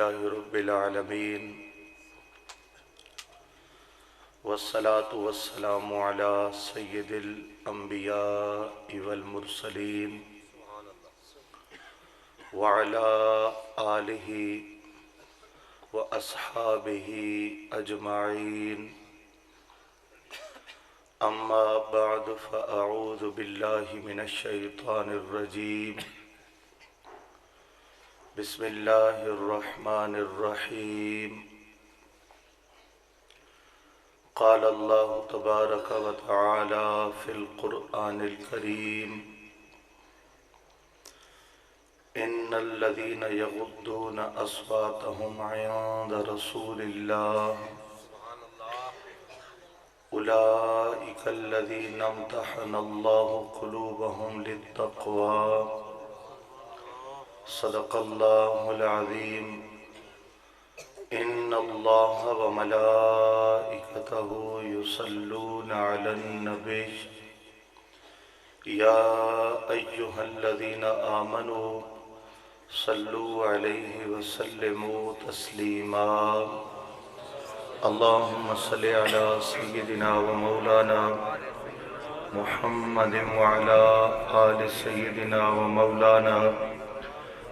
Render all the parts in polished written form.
لله رب العالمين والصلاة والسلام على سيد الأنبياء والمرسلين وعلى آله وأصحابه أجمعين أما بعد فأعوذ بالله من الشيطان الرجيم بسم الله الرحمن الرحيم قال الله تبارك وتعالى في القرآن الكريم إن الذين يغضون أصواتهم عند رسول الله أولئك الذين امتحن الله قلوبهم للتقوى صدق الله العظيم إن الله وملائكته يصلون على النبي يا أيها الذين آمنوا صلوا عليه وسلموا تسليما اللهم صل على سيدنا ومولانا محمد وعلى آل سيدنا ومولانا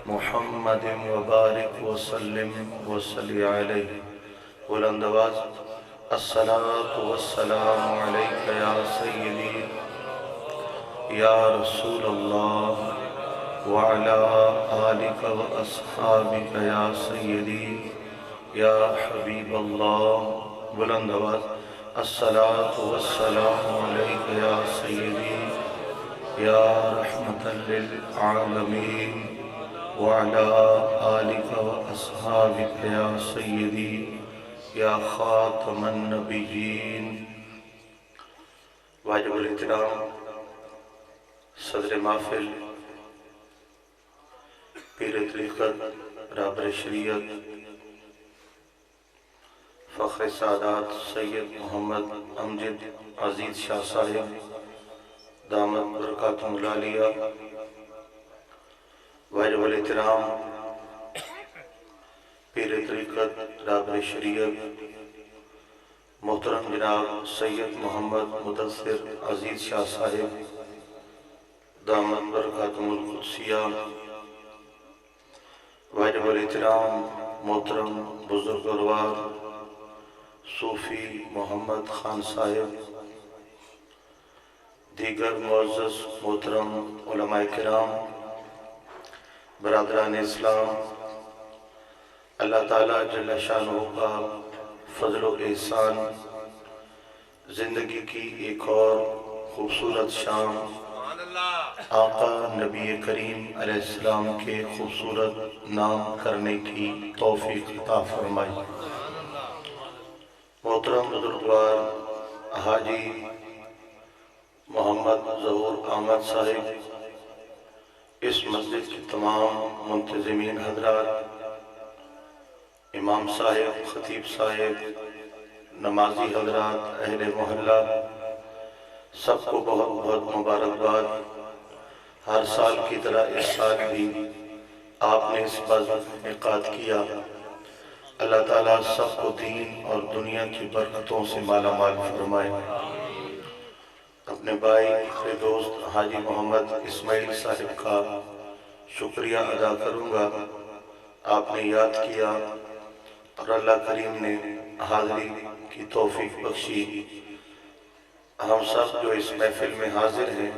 محمد وبارک وسلم وصلی علیہ بلند آواز الصلاة والسلام علیک یا سیدی یا رسول اللہ وعلا آلک واصحابک یا سیدی یا حبیب اللہ بلند آواز الصلاة والسلام علیک یا سیدی یا رحمت للعالمین وعلى آلك وأصحابك يا سيدي يا خاتم النبيين واجب الاحترام صدر محفل پیر طریقت رہبر شریعت فخر سعادات سید محمد امجد عزیز شاہ صاحب دامت برکاتہم العالیہ واجب الاحترام پیر طریقت رہبر شریعت محترم جناب سید محمد مدثر عزیز شاہ صاحب دامت برکاتہم القدسیہ واجب الاحترام محترم بزرگوار صوفی محمد خان صاحب دیگر معزز محترم علماء کرام برادران اسلام اللہ تعالیٰ جل شانہ کا فضل و احسان زندگی کی ایک اور خوبصورت شام آقا نبی کریم علیہ السلام کے خوبصورت نام کرنے کی توفیق عطا فرمائی محترم بزرگوار حاجی محمد ظہور احمد صاحب اس مسجد کی تمام منتظمین حضرات امام صاحب خطیب صاحب نمازی حضرات اہل محلہ سب کو بہت بہت مبارکباد ہر سال کی طرح اس سال بھی آپ نے اس بازار میں انعقاد کیا اللہ تعالیٰ سب کو دین اور دنیا کی برکتوں سے مالا مال فرمائے اپنے بھائی اپنے دوست حاجی محمد اسماعیل صاحب کا شکریہ ادا کروں گا آپ نے یاد کیا اور اللہ کریم نے حاضری کی توفیق بخشی ہم سب جو اس محفل میں حاضر ہیں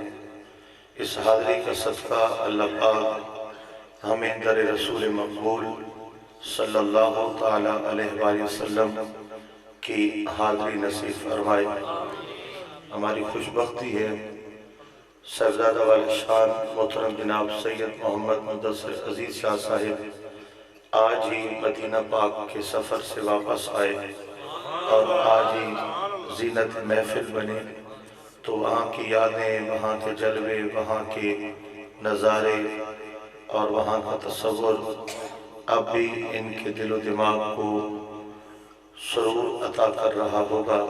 اس حاضری کا صدقہ اللہ پاک ہمیں در رسول مقبول صلی اللہ تعالیٰ علیہ وآلہ وسلم کی حاضری نصیب فرمائے ہماری خوش بختی ہے صاحبزادہ والا شان محترم جناب سید محمد مدثر عزیز شاہ صاحب آج ہی مدینہ پاک کے سفر سے واپس آئے اور آج ہی زینت محفل بنے تو وہاں کی یادیں وہاں کے جلوے وہاں کے نظارے اور وہاں کا تصور اب بھی ان کے دل و دماغ کو سرور عطا کر رہا ہوگا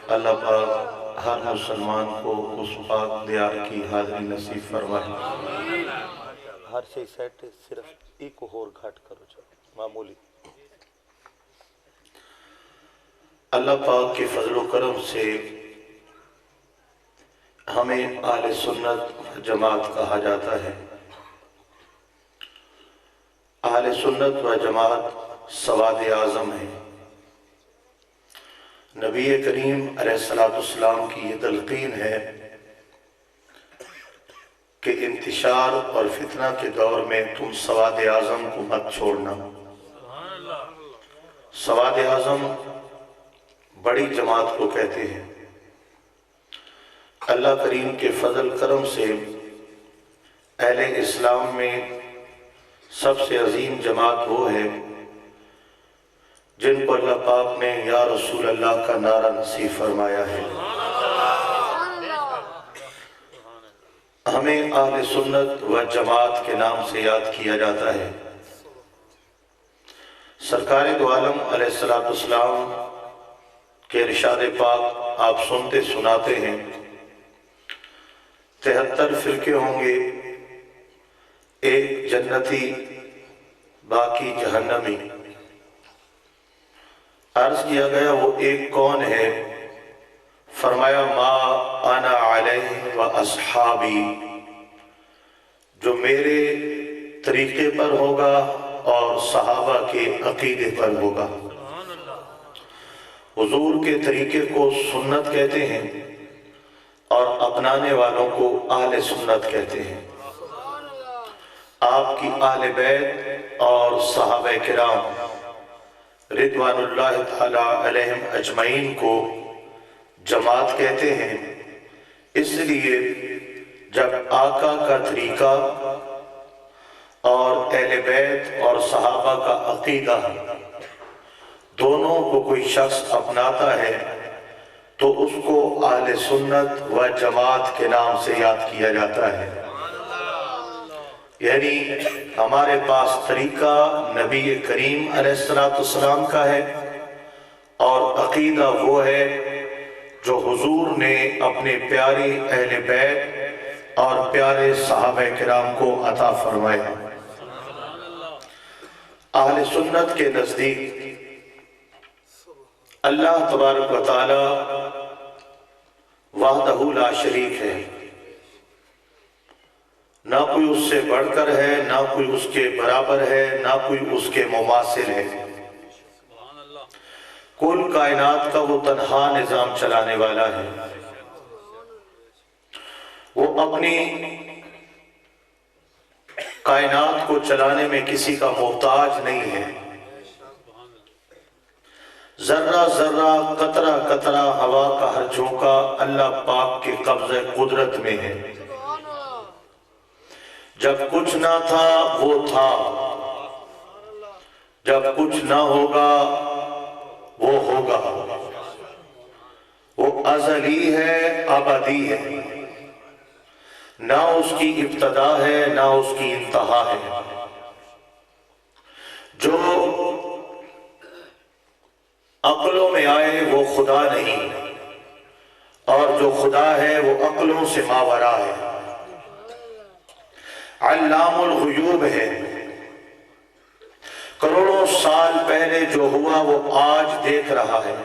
اللہ پاک ہر مسلمان کو اس پاک دیار کی حاضری نصیب فرمائے ہر شئی سیٹ صرف ایک ہور گھٹ کرو معمولی اللہ پاک کے فضل و کرم سے ہمیں اہل سنت جماعت کہا جاتا ہے۔ اہل سنت و جماعت سواد اعظم ہے۔ نبی کریم علیہ السلام کی یہ تلقین ہے کہ انتشار اور فتنہ کے دور میں تم سواد اعظم کو مت چھوڑنا۔ سواد اعظم بڑی جماعت کو کہتے ہیں۔ اللہ کریم کے فضل کرم سے اہل اسلام میں سب سے عظیم جماعت وہ ہے جن کو اللہ پاک نے یا رسول اللہ کا نعرہ نصیب فرمایا ہے۔ ہمیں اہل سنت و جماعت کے نام سے یاد کیا جاتا ہے۔ سرکار دو عالم علیہ السلام کے ارشاد پاک آپ سنتے سناتے ہیں، 73 فرقے ہوں گے، ایک جنتی باقی جہنمی۔ عرض کیا گیا وہ ایک کون ہے؟ فرمایا ما انا علیہ و اصحابی، جو میرے طریقے پر ہوگا اور صحابہ کے عقیدے پر ہوگا۔ حضور کے طریقے کو سنت کہتے ہیں اور اپنانے والوں کو اہل سنت کہتے ہیں۔ آپ کی اہل بیت اور صحابہ کرام رضوان اللہ تعالی علیہم اجمعین کو جماعت کہتے ہیں، اس لیے جب آقا کا طریقہ اور اہل بیت اور صحابہ کا عقیدہ دونوں کو کوئی شخص اپناتا ہے تو اس کو اہل سنت و جماعت کے نام سے یاد کیا جاتا ہے۔ یعنی ہمارے پاس طریقہ نبی کریم علیہ السلام کا ہے اور عقیدہ وہ ہے جو حضور نے اپنے پیارے اہل بیت اور پیارے صحابہ کرام کو عطا فرمایا۔ اہل سنت کے نزدیک اللہ تبارک و تعالی وحدہ لا شریک ہے، نہ کوئی اس سے بڑھ کر ہے، نہ کوئی اس کے برابر ہے، نہ کوئی اس کے مماثل ہے۔ کل کائنات کا وہ تنہا نظام چلانے والا ہے۔ وہ اپنی کائنات کو چلانے میں کسی کا محتاج نہیں ہے۔ ذرہ ذرہ قطرہ قطرہ ہوا کا ہر جھونکا اللہ پاک کے قبضہ قدرت میں ہے۔ جب کچھ نہ تھا وہ تھا، جب کچھ نہ ہوگا وہ ہوگا۔ وہ ازلی ہے، ابدی ہے، نہ اس کی ابتدا ہے نہ اس کی انتہا ہے۔ جو عقلوں میں آئے وہ خدا نہیں، اور جو خدا ہے وہ عقلوں سے ماورا ہے۔ علام الغیوب ہے، کروڑوں سال پہلے جو ہوا وہ آج دیکھ رہا ہے،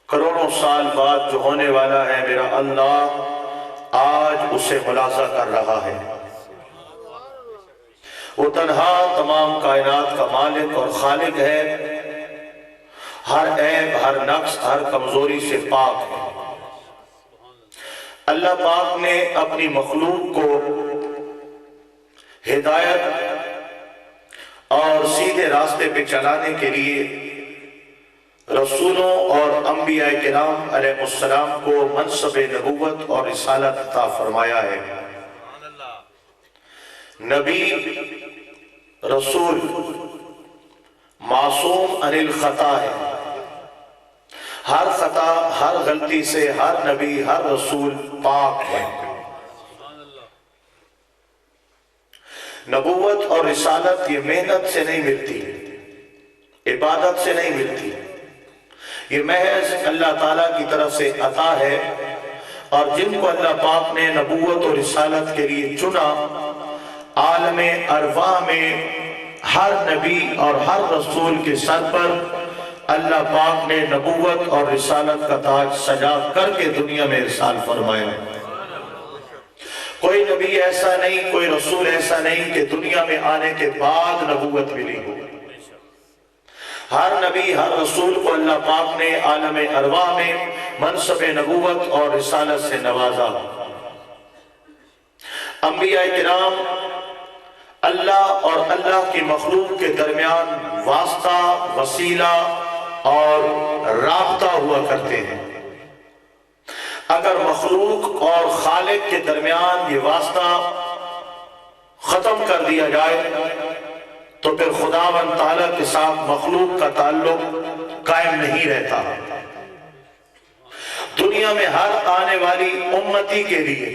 کروڑوں سال بعد جو ہونے والا ہے میرا اللہ آج اسے ملاحظہ کر رہا ہے۔ وہ تنہا تمام کائنات کا مالک اور خالق ہے، ہر عیب ہر نقص ہر کمزوری سے پاک ہے۔ اللہ پاک نے اپنی مخلوق کو ہدایت اور سیدھے راستے پہ چلانے کے لیے رسولوں اور انبیاء کرام علیہ السلام کو منصب نبوت اور رسالت عطا فرمایا ہے۔ نبی رسول معصوم عن الخطا ہے، ہر خطا ہر غلطی سے ہر نبی ہر رسول پاک ہے۔ نبوت اور رسالت یہ محنت سے نہیں ملتی، عبادت سے نہیں ملتی، یہ محض اللہ تعالیٰ کی طرف سے عطا ہے۔ اور جن کو اللہ پاک نے نبوت اور رسالت کے لیے چنا، عالم ارواح میں ہر نبی اور ہر رسول کے سر پر اللہ پاک نے نبوت اور رسالت کا تاج سجا کر کے دنیا میں ارسال فرمایا۔ کوئی نبی ایسا نہیں، کوئی رسول ایسا نہیں کہ دنیا میں آنے کے بعد نبوت ملی ہو۔ ہر نبی، ہر رسول کو اللہ پاک نے عالم ارواح میں منصب نبوت اور رسالت سے نوازا۔ انبیاء کرام اللہ اور اللہ کی مخلوق کے درمیان واسطہ، وسیلہ اور رابطہ ہوا کرتے ہیں۔ اگر مخلوق اور خالق کے درمیان یہ واسطہ ختم کر دیا جائے تو پھر خداوند تعالیٰ کے ساتھ مخلوق کا تعلق قائم نہیں رہتا۔ دنیا میں ہر آنے والی امتی کے لیے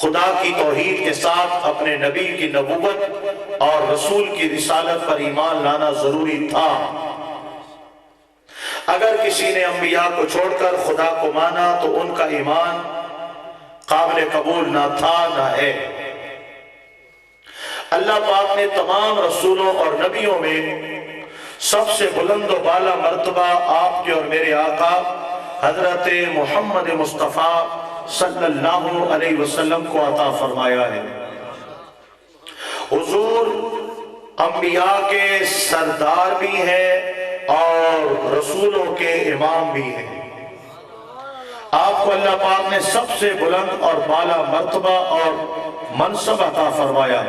خدا کی توحید کے ساتھ اپنے نبی کی نبوت اور رسول کی رسالت پر ایمان لانا ضروری تھا۔ اگر کسی نے انبیاء کو چھوڑ کر خدا کو مانا تو ان کا ایمان قابل قبول نہ تھا، نہ ہے۔ اللہ پاک نے تمام رسولوں اور نبیوں میں سب سے بلند و بالا مرتبہ آپ کے اور میرے آقا حضرت محمد مصطفیٰ صلی اللہ علیہ وسلم کو عطا فرمایا ہے۔ حضور انبیاء کے سردار بھی ہیں اور رسولوں کے امام بھی ہیں۔ آپ کو اللہ پاک نے سب سے بلند اور بالا مرتبہ اور منصب عطا فرمایا،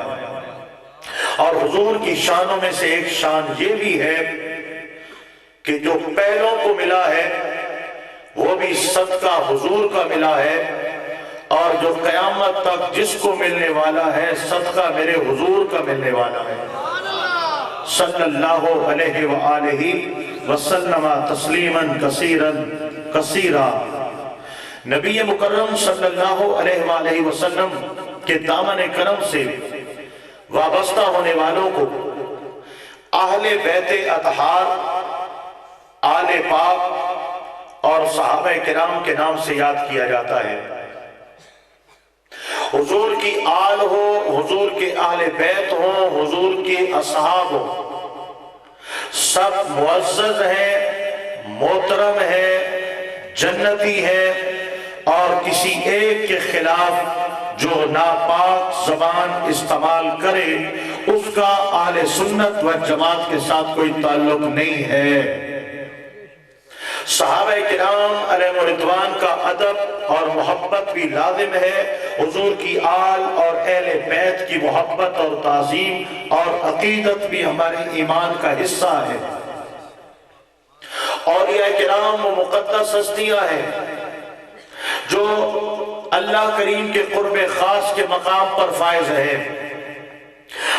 اور حضور کی شانوں میں سے ایک شان یہ بھی ہے کہ جو پہلوں کو ملا ہے وہ بھی صدقہ حضور کا ملا ہے، اور جو قیامت تک جس کو ملنے والا ہے صدقہ میرے حضور کا ملنے والا ہے، صلی اللہ علیہ وآلہ وسلم تسلیما کثیرا کثیرا۔ نبی مکرم صلی اللہ علیہ وآلہ وسلم کے دامن کرم سے وابستہ ہونے والوں کو اہل بیت اطہار، آل پاک اور صحابہ کرام کے نام سے یاد کیا جاتا ہے۔ حضور کی آل ہو، حضور کے اہل بیت ہو، حضور کے اصحاب ہو، سب معزز ہیں، محترم ہیں، جنتی ہیں، اور کسی ایک کے خلاف جو ناپاک زبان استعمال کرے اس کا اہل سنت و جماعت کے ساتھ کوئی تعلق نہیں ہے۔ صحابہ کرام علیہ رضوان کا ادب اور محبت بھی لازم ہے، حضور کی آل اور اہل بیت کی محبت اور تعظیم اور عقیدت بھی ہمارے ایمان کا حصہ ہے۔ اولیاء کرام و مقدس ہستیاں ہیں جو اللہ کریم کے قرب خاص کے مقام پر فائز ہے،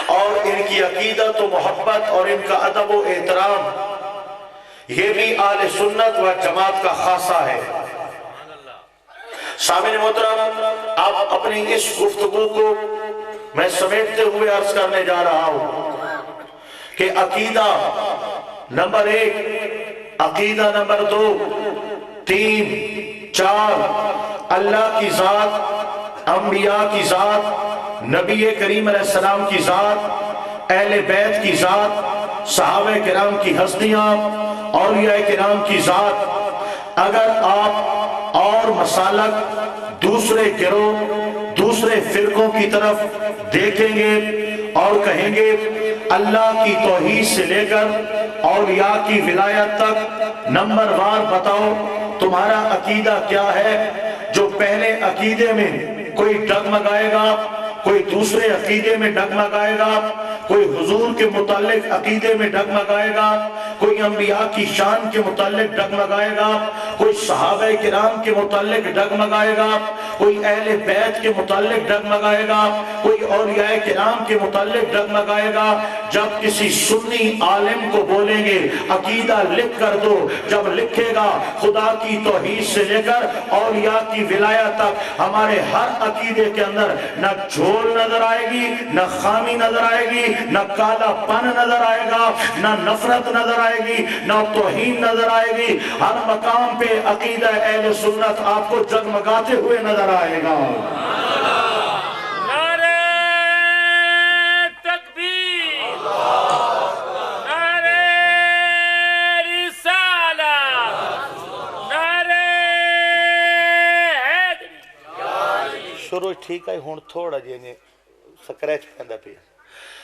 اور ان کی عقیدت و محبت اور ان کا ادب و احترام یہ بھی اہل سنت و جماعت کا خاصہ ہے۔ سامعین محترم، اب اپنی اس گفتگو کو میں سمیٹتے ہوئے عرض کرنے جا رہا ہوں کہ عقیدہ نمبر 1، عقیدہ نمبر 2، 3، 4، اللہ کی ذات، انبیاء کی ذات، نبی کریم علیہ السلام کی ذات، اہل بیت کی ذات، صحابہ کرام کی ہستیاں، اولیاء کرام کی ذات۔ اگر آپ اور مسالک دوسرے گروہ، دوسرے فرقوں کی طرف دیکھیں گے اور کہیں گے اللہ کی توحید سے لے کر اولیاء کی ولایت تک نمبر وار بتاؤ تمہارا عقیدہ کیا ہے، جو پہلے عقیدے میں کوئی ڈگمگائے گا، کوئی دوسرے عقیدے میں ڈگمگائے گا، کوئی حضور کے متعلق عقیدے میں ڈگمگائے گا، کوئی انبیاء کی شان کے متعلق ڈگمگائے گا، کوئی صحابہ کرام کے متعلق ڈگمگائے گا، کوئی اہل بیت کے متعلق ڈگمگائے گا، کوئی اولیاء کرام کے متعلق ڈگمگائے گا۔ جب کسی سنی عالم کو بولیں گے عقیدہ لکھ کر دو، جب لکھے گا خدا کی توحید سے لے کر اولیاء کی ولایت تک ہمارے ہر عقیدے کے اندر نہ جھول نظر آئے گی، نہ خامی نظر آئے گی، نہ کالا پن نظر آئے گا، نہ نفرت نظر آئے گی، نہ توہین نظر آئے گی۔ ہر مقام پہ عقیدہ اہل سنت آپ کو جگمگاتے ہوئے نظر آئے گا۔ ٹھیک ہے ہن تھوڑا جی سکریچ پہندا پیا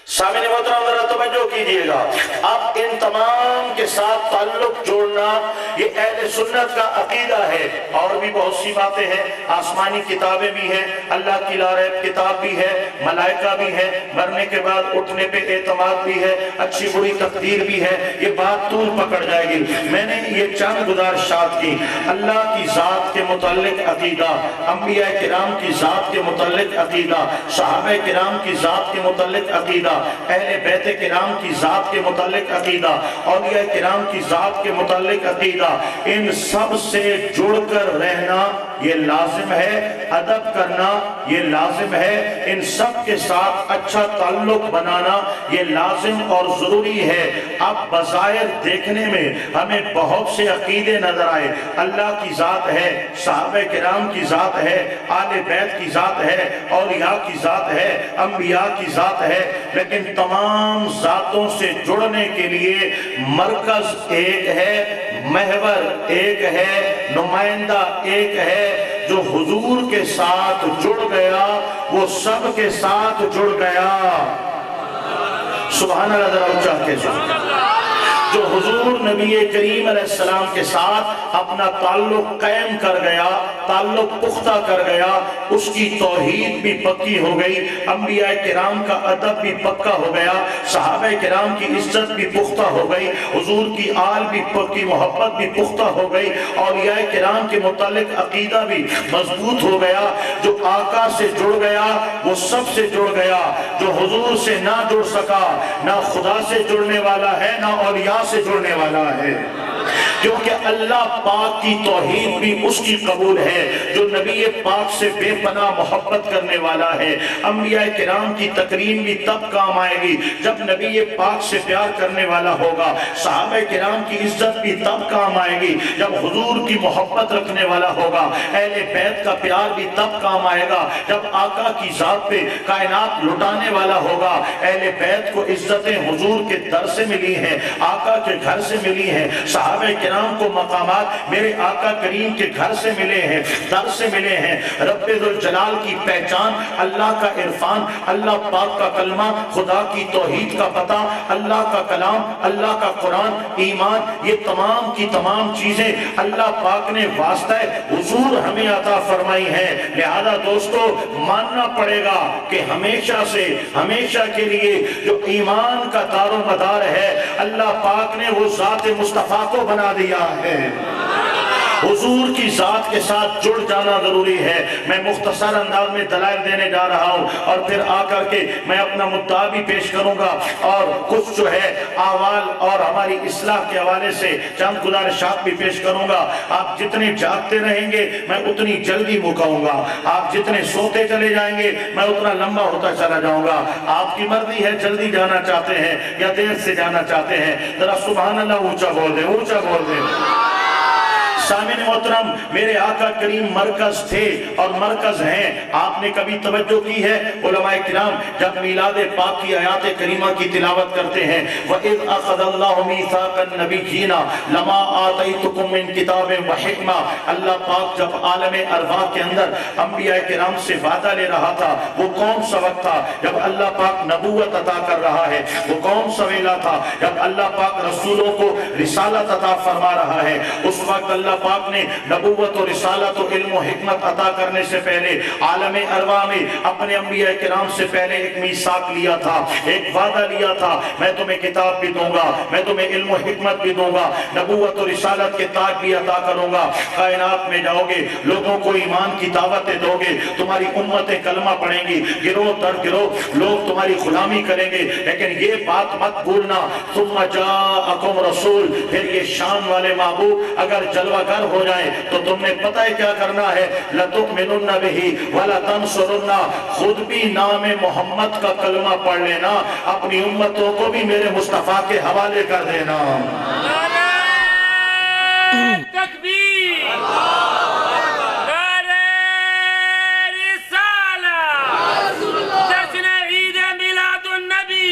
سامنے محترم ذرا توجہ کیجئے گا اب ان تمام کے ساتھ تعلق جوڑنا یہ اہل سنت کا عقیدہ ہے اور بھی بہت سی باتیں ہیں آسمانی کتابیں بھی ہیں اللہ کی لا ریب کتاب بھی ہے ملائکہ بھی ہے مرنے کے بعد اٹھنے پہ اعتماد بھی ہے اچھی بری تقدیر بھی ہے یہ بات طول پکڑ جائے گی میں نے یہ چند گزارشات کی اللہ کی ذات کے متعلق عقیدہ انبیاء کرام کی ذات کے متعلق عقیدہ صحابہ کرام کی ذات کے متعلق عقیدہ اہل بیت کرام کی ذات کے متعلق عقیدہ اولیاء کرام کی ذات کے متعلق عقیدہ ان سب سے جڑ کر رہنا یہ لازم ہے ادب کرنا یہ لازم ہے ان سب کے ساتھ اچھا تعلق بنانا یہ لازم اور ضروری ہے اب بظاہر دیکھنے میں ہمیں بہت سے عقیدے نظر آئے اللہ کی ذات ہے صحابہ کرام کی ذات ہے آل بیت کی ذات ہے اولیاء کی ذات ہے انبیاء کی ذات ہے لیکن تمام ذاتوں سے جڑنے کے لیے مرکز ایک ہے محور ایک ہے نمائندہ ایک ہے جو حضور کے ساتھ جڑ گیا وہ سب کے ساتھ جڑ گیا سبحان اللہ ذرا اونچا کہیے جو حضور نبی کریم علیہ السلام کے ساتھ اپنا تعلق قائم کر گیا تعلق پختہ کر گیا اس کی توحید بھی پکی ہو گئی انبیاء کرام کا ادب بھی پکا ہو گیا صحابہ کرام کی عزت بھی پختہ ہو گئی حضور کی آل بھی پکی محبت بھی پختہ ہو گئی اولیاء کرام کے متعلق عقیدہ بھی مضبوط ہو گیا جو آقا سے جڑ گیا وہ سب سے جڑ گیا جو حضور سے نہ جڑ سکا نہ خدا سے جڑنے والا ہے نہ اولیاء سے جڑنے والا ہے کیونکہ اللہ پاک کی توحید بھی اس کی قبول ہے جو نبی پاک سے بے پناہ محبت کرنے والا ہے انبیاء کرام کی تکریم بھی تب کام آئے گی جب نبی پاک سے پیار کرنے والا ہوگا صحابہ کرام کی عزت بھی تب کام آئے گی جب حضور کی محبت رکھنے والا ہوگا اہل بیت کا پیار بھی تب کام آئے گا جب آقا کی ذات پہ کائنات لٹانے والا ہوگا اہل بیت کو عزتیں حضور کے در سے ملی ہیں آقا کے گھر سے ملی ہیں صحابہ کرام کو مقامات میرے آقا کریم کے گھر سے ملے ہیں در سے ملے ہیں رب ذوالجلال کی پہچان اللہ کا عرفان اللہ پاک کا کلمہ خدا کی توحید کا پتہ اللہ کا کلام اللہ کا قرآن ایمان یہ تمام کی تمام چیزیں اللہ پاک نے واسطہ حضور ہمیں عطا فرمائی ہیں لہذا دوستو ماننا پڑے گا کہ ہمیشہ سے ہمیشہ کے لیے جو ایمان کا دار و مدار ہے اللہ پاک نے وہ ذات مصطفیٰ کو بنا دیا ہے حضور کی ذات کے ساتھ جڑ جانا ضروری ہے میں مختصر انداز میں دلائل دینے جا رہا ہوں اور پھر آ کر کے میں اپنا مدعا بھی پیش کروں گا اور کچھ جو ہے احوال اور ہماری اصلاح کے حوالے سے چند گزارشات بھی پیش کروں گا آپ جتنے جاگتے رہیں گے میں اتنی جلدی مکاؤں گا آپ جتنے سوتے چلے جائیں گے میں اتنا لمبا ہوتا چلا جاؤں گا آپ کی مرضی ہے جلدی جانا چاہتے ہیں یا دیر سے جانا چاہتے ہیں ذرا سبحان اللہ اونچا بول دیں اونچا بول دیں سامعین محترم میرے آقا کریم مرکز تھے اور مرکز ہیں آپ نے کبھی توجہ کی ہے علماء کرام جب میلاد پاک کی آیات کریمہ کی تلاوت کرتے ہیں وَإِذْ أَخَذَ اللَّهُ مِيثَاقَ النَّبِيِّينَ لَمَا آتَيْتُكُم مِّن كِتَابٍ وَحِكْمَةٍ اللہ پاک جب عالم ارواح کے اندر انبیاء کرام سے وعدہ لے رہا تھا وہ کون سا وقت تھا جب اللہ پاک نبوت عطا کر رہا ہے وہ کون سا ویلا تھا جب اللہ پاک رسولوں کو رسالت عطا فرما رہا ہے اس وقت اللہ پاک نے نبوت و رسالت و علم و حکمت عطا کرنے سے پہلے عالم ارواح میں اپنے انبیاء کرام سے پہلے ایک میثاق لیا تھا ایک وعدہ لیا تھا میں تمہیں کتاب بھی دوں گا میں تمہیں علم و حکمت بھی دوں گا نبوت و رسالت کے تاج بھی عطا کروں گا کائنات میں جاؤ گے لوگوں کو ایمان کی دعوتیں دو گے تمہاری امتیں کلمہ پڑھیں گی گروہ در گروہ لوگ تمہاری غلامی کریں گے لیکن یہ بات مت بھولنا ثم جاءکم رسول پھر یہ شان والے محبوب اگر جلوہ گر ہو جائے تو تم نے پتہ ہے کیا کرنا ہے لَتُؤْمِنُنَّ بِهِ وَلَتَنْصُرُنَّ خود بھی نام محمد کا کلمہ پڑھ لینا اپنی امتوں کو بھی میرے مصطفیٰ کے حوالے کر دینا تکبیر نعرہ رسالت جشن عید میلاد النبی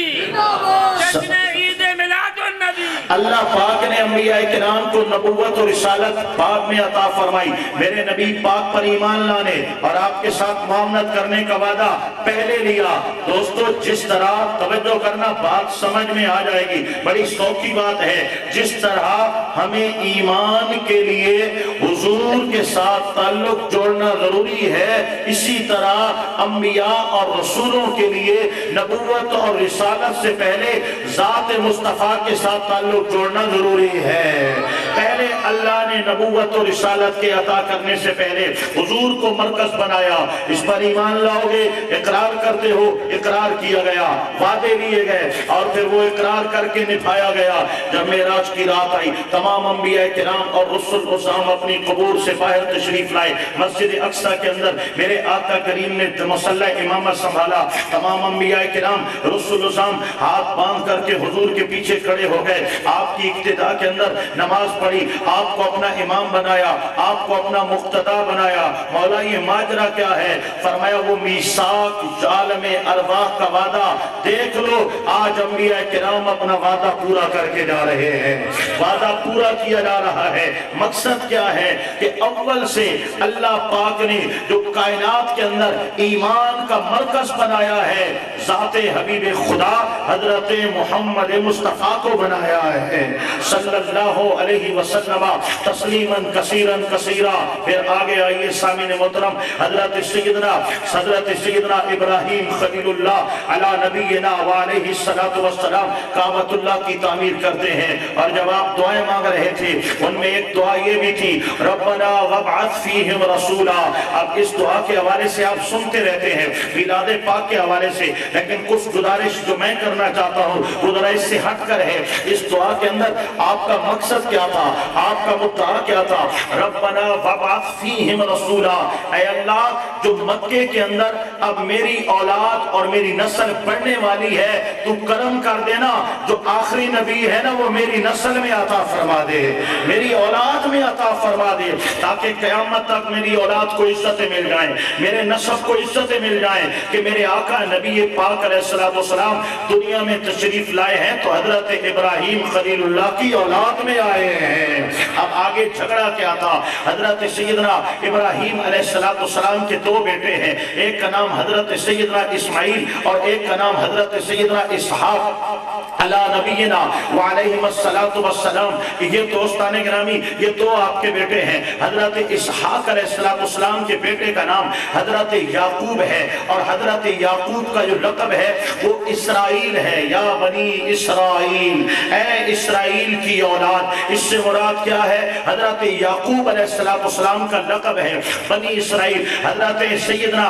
جشن عید میلاد النبی اللہ پاک نے انبیاء کرام کو نبوت اور رسالت بعد میں عطا فرمائی، میرے نبی پاک پر ایمان لانے اور آپ کے ساتھ معاملت کرنے کا وعدہ پہلے لیا۔ دوستو جس طرح، توجہ کرنا بات سمجھ میں آ جائے گی، بڑی شوق کی بات ہے، جس طرح ہمیں ایمان کے لیے حضور کے ساتھ تعلق جوڑنا ضروری ہے، اسی طرح انبیاء اور رسولوں کے لیے نبوت اور رسالت سے پہلے ذات مصطفیٰ کے ساتھ تعلق جوڑنا ضروری ہے۔ پہلے اللہ نے نبوت اور رسالت کے عطا کرنے سے پہلے حضور کو مرکز بنایا، اس پر ایمان لاؤ گے، اقرار کرتے ہو، اقرار کیا گیا، وعدے لیے گئے اور پھر وہ اقرار کر کے نبھایا گیا۔ جب معراج کی رات آئی، تمام انبیاء کرام اور رسل وسام اپنی قبور سے باہر تشریف لائے، مسجد اقصی کے اندر میرے آقا کریم نے مصلی امامت سنبھالا، تمام انبیاء کرام رسل وسام ہاتھ باندھ کر کے حضور کے پیچھے کھڑے ہو گئے، آپ کی اقتداء کے اندر نماز پڑھی، آپ کو اپنا امام بنایا، آپ کو اپنا مقتدا بنایا۔ مولا یہ ماجرا کیا ہے؟ فرمایا وہ میثاق عالم ارواح کا وعدہ دیکھ لو، آج انبیاء کرام اپنا وعدہ پورا کر کے جا رہے ہیں، وعدہ پورا کیا جا رہا ہے۔ مقصد کیا ہے کہ اول سے اللہ پاک نے جو کائنات کے اندر ایمان کا مرکز بنایا ہے، ذات حبیب خدا حضرت محمد مصطفیٰ کو بنایا ہے صلی اللہ علیہ وسلم تسلیماً کثیراً کثیرا۔ پھر آگے آئیے سامعین محترم، حضرت سیدنا ابراہیم خلیل اللہ علی نبینا وعلیہ السلام کعبۃ اللہ کی تعمیر کرتے ہیں، اور جب آپ دعائیں مانگ رہے تھے ان میں ایک دعا یہ بھی تھی، ربنا وابعث فیہم رسولا۔ اب اس دعا کے حوالے سے آپ سنتے رہتے ہیں میلاد پاک کے حوالے سے، لیکن کچھ گزارش جو میں کرنا چاہتا ہوں وہ ذرا اس سے ہٹ کر ہے۔ اس دعا کے اندر آپ کا مقصد کیا تھا، آپ کا مدعا کیا تھا؟ ربنا وابعث فیہم رسولا، اے اللہ جو مکے کے اندر اب میری اولاد اور میری نسل بڑھنے والی ہے، تو کرم کر دینا، جو آخری نبی ہے نا وہ میری نسل میں عطا فرما دے، میری اولاد میں عطا فرما دے، تاکہ قیامت تک میری اولاد کو عزتیں مل جائیں، میرے نسب کو عزتیں مل جائیں کہ میرے آقا نبی پاک علیہ السلام دنیا میں تشریف لائے ہیں تو حضرت ابراہیم خلیل اللہ کی اولاد میں آئے ہیں۔ اب آگے جھگڑا کیا تھا؟ حضرت سیدنا ابراہیم علیہ السلام کے دو بیٹے ہیں، ایک کا نام حضرت سیدنا اسماعیل اور ایک کا نام حضرت سیدنا اسحاق علی نبینا وعلیہم السلام۔ یہ دوستان گرامی، یہ دو آپ کے بیٹے ہیں۔ حضرت اسحاق علیہ السلام کے بیٹے کا نام حضرت یعقوب ہے، اور حضرت یعقوب کا جو لقب ہے وہ اسرائیل ہے، یا بنی اسرائیل، اے اسرائیل کی اولاد۔ اس سے مراد کیا ہے؟ حضرت یعقوب علیہ السلام کا لقب ہے بنی اسرائیل۔ حضرت سیدنا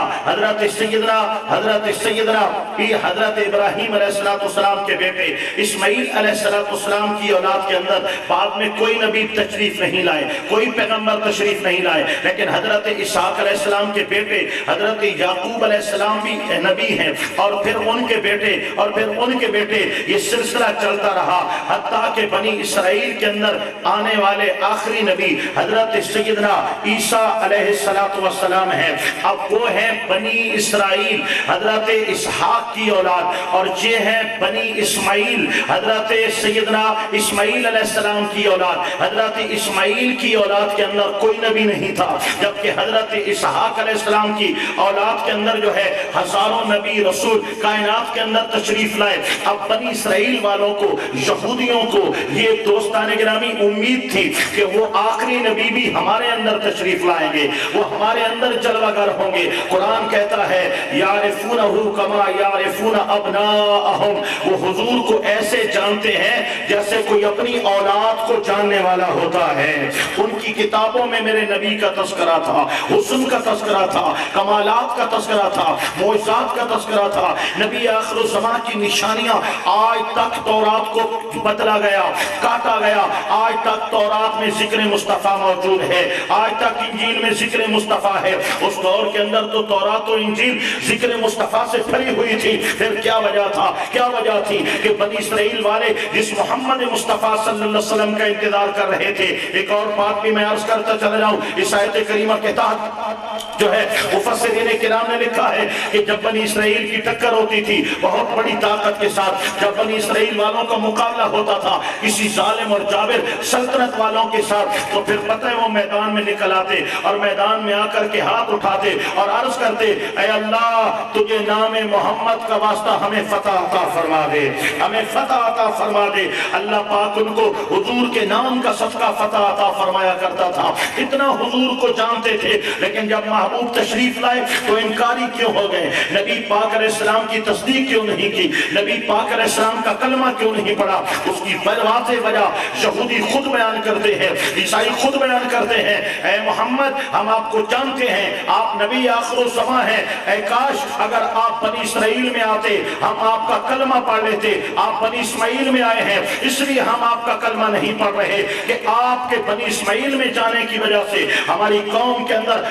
حضرت ابراہیم علیہ السلام کے بیٹے اسماعیل علیہ السلام کی اولاد کے اندر بعد میں کوئی نبی تشریف نہیں لائے، کوئی پیغمبر تشریف نہیں لائے، لیکن حضرت اسحاق علیہ السلام کے بیٹے حضرت یعقوب علیہ السلام بھی نبی ہیں، اور پھر ان کے بیٹے اور پھر ان کے بیٹے، یہ سلسلہ چلتا رہا حتیٰ کہ بنی اسرائیل کے اندر آنے والے آخری نبی حضرت سیدنا عیسیٰ علیہ السلام ہیں۔ اب وہ ہیں بنی اسرائیل حضرت اسحاق کی اولاد، اور یہ ہیں بنی اسماعیل حضرت سیدنا اسماعیل علیہ السلام کی اولاد۔ حضرت اسماعیل کی اولاد کے اندر کوئی نبی نہیں تھا، جبکہ حضرت اسحاق علیہ السلام کی اولاد کے اندر جو ہے ہزاروں نبی رسول کائنات کے اندر تشریف لائے۔ اب بنی اسرائیل والوں کو، یہودیوں کو یہ دوستان گرامی امید تھی کہ وہ آخری نبی بھی ہمارے اندر تشریف لائیں گے، وہ ہمارے اندر جلوہ گر ہوں گے۔ قرآن کہتا ہے یعرفونہ کما یعرفون ابناءہم، وہ حضور کو ایسے جانتے ہیں جیسے کوئی اپنی اولاد کو جاننے والا ہوتا ہے۔ ان کی کتابوں میں میرے نبی کا تذکرہ تھا، حسن کا تذکرہ تھا، کمالات کا تذکرہ تھا، معجزات کا تذکرہ تھا، نبی آخر الزمان کی نشانیاں آج تک تورات کو بدلا گیا، کاٹا گیا، آج تک تورات میں ذکر مصطفیٰ موجود ہے، آج تک انجیل میں ذکر مصطفیٰ ہے۔ اس دور کے اندر تو تورات و انجیل ذکر مصطفیٰ سے بھری ہوئی تھی۔ پھر کیا وجہ تھا؟ کیا وجہ تھی کہ بنی اسرائیل والے جس محمد محمد مصطفیٰ صلی اللہ علیہ وسلم کا انتظار کر رہے تھے۔ ایک اور بات بھی میں عرض کرتا چلا جاؤں، اس آیت کریمہ کے تحت جو ہے مفسرین کرام نے لکھا ہے کہ جب بنی اسرائیل کی ٹکر ہوتی تھی بہت بڑی طاقت کے ساتھ، جب بنی اسرائیل والوں کا مقابلہ ہوتا تھا کسی ظالم اور جابر سلطنت والوں کے ساتھ، تو پھر پتہ ہے وہ میدان میں نکل آتے اور میدان میں آ کر کے ہاتھ اٹھاتے اور عرض کرتے، اے اللہ تجھے نام محمد کا واسطہ ہمیں فتح عطا فرما دے، ہمیں فتح عطا فرما دے۔ اللہ پاک ان کو حضور کے نام کا صدقہ فتح عطا فرمایا کرتا تھا۔ اتنا حضور کو جانتے تھے، لیکن جب محبوب تشریف لائے تو انکاری کیوں ہو گئے؟ نبی پاک علیہ السلام کی تصدیق کیوں نہیں کی؟ نبی پاک علیہ السلام کا کلمہ کیوں نہیں پڑھا؟ اس کی واضح وجہ یہودی خود بیان کرتے ہیں، عیسائی خود بیان کرتے ہیں، اے محمد ہم آپ کو جانتے ہیں، آپ نبی آخر الزماں ہیں، اے کاش اگر آپ بنی اسرائیل میں آتے ہم آپ کا کلمہ پڑھ لیتے۔ آپ بنی اسماعیل میں آئے ہیں اس لیے ہم آپ کا کلمہ نہیں پڑھ رہے کہ آپ کے بنی اسماعیل میں جانے کی وجہ سے ہماری قوم کے اندر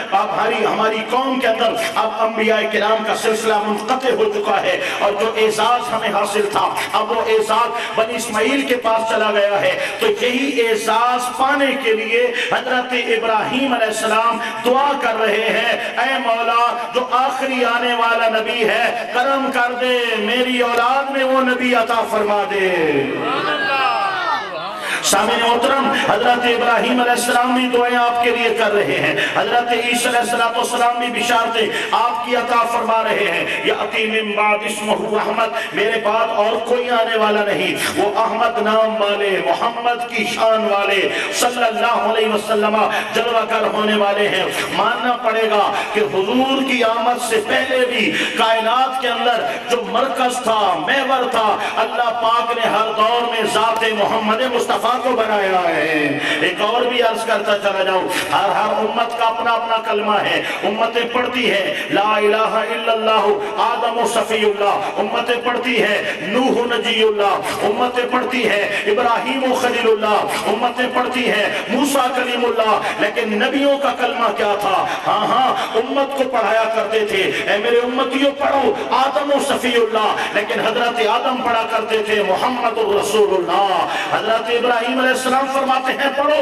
اب انبیاء کرام کا سلسلہ منقطع ہو چکا ہے، اور جو اعزاز ہمیں حاصل تھا اب وہ اعزاز بنی اسماعیل کے پاس چلا گیا ہے۔ تو یہی اعزاز پانے کے لیے حضرت ابراہیم علیہ السلام دعا کر رہے ہیں، اے مولا جو آخری آنے والا نبی ہے کرم کر دے، میری اولاد میں وہ نبی عطا فرما دے۔ سامعین محترم، حضرت ابراہیم علیہ السلام بھی دعائیں آپ کے لیے کر رہے ہیں، حضرت عیسیٰ علیہ السلام بھی بشارتیں آپ کی عطا فرما رہے ہیں۔ یأتی من بعد اسمہ احمد، میرے بعد اور کوئی آنے والا نہیں، وہ احمد نام والے، محمد کی شان والے، صلی اللہ علیہ وسلم جلوہ گر ہونے والے ہیں۔ ماننا پڑے گا کہ حضور کی آمد سے پہلے بھی کائنات کے اندر جو مرکز تھا، محور تھا، اللہ پاک نے ہر دور میں ذات محمد مصطفیٰ کو بنایا ہے۔ ایک اور بھی عرض کرتا چلا جاؤں، ہر امت کا اپنا اپنا کلمہ ہے۔ امتیں پڑھتی ہے لا الہ الا اللہ آدم و صفی اللہ، امتیں پڑھتی ہے نوح نجی اللہ، امتیں پڑھتی ہے ابراہیم و خلیل اللہ، امتیں پڑھتی ہے موسیٰ کلیم اللہ، لیکن نبیوں کا کلمہ کیا تھا؟ ہاں امت کو پڑھایا کرتے تھے، اے میرے امتیوں پڑھو آدم و صفی اللہ، لیکن حضرت آدم پڑھا کرتے تھے محمد الرسول اللہ۔ حضرت ابراہیم علیہ السلام فرماتے ہیں پڑھو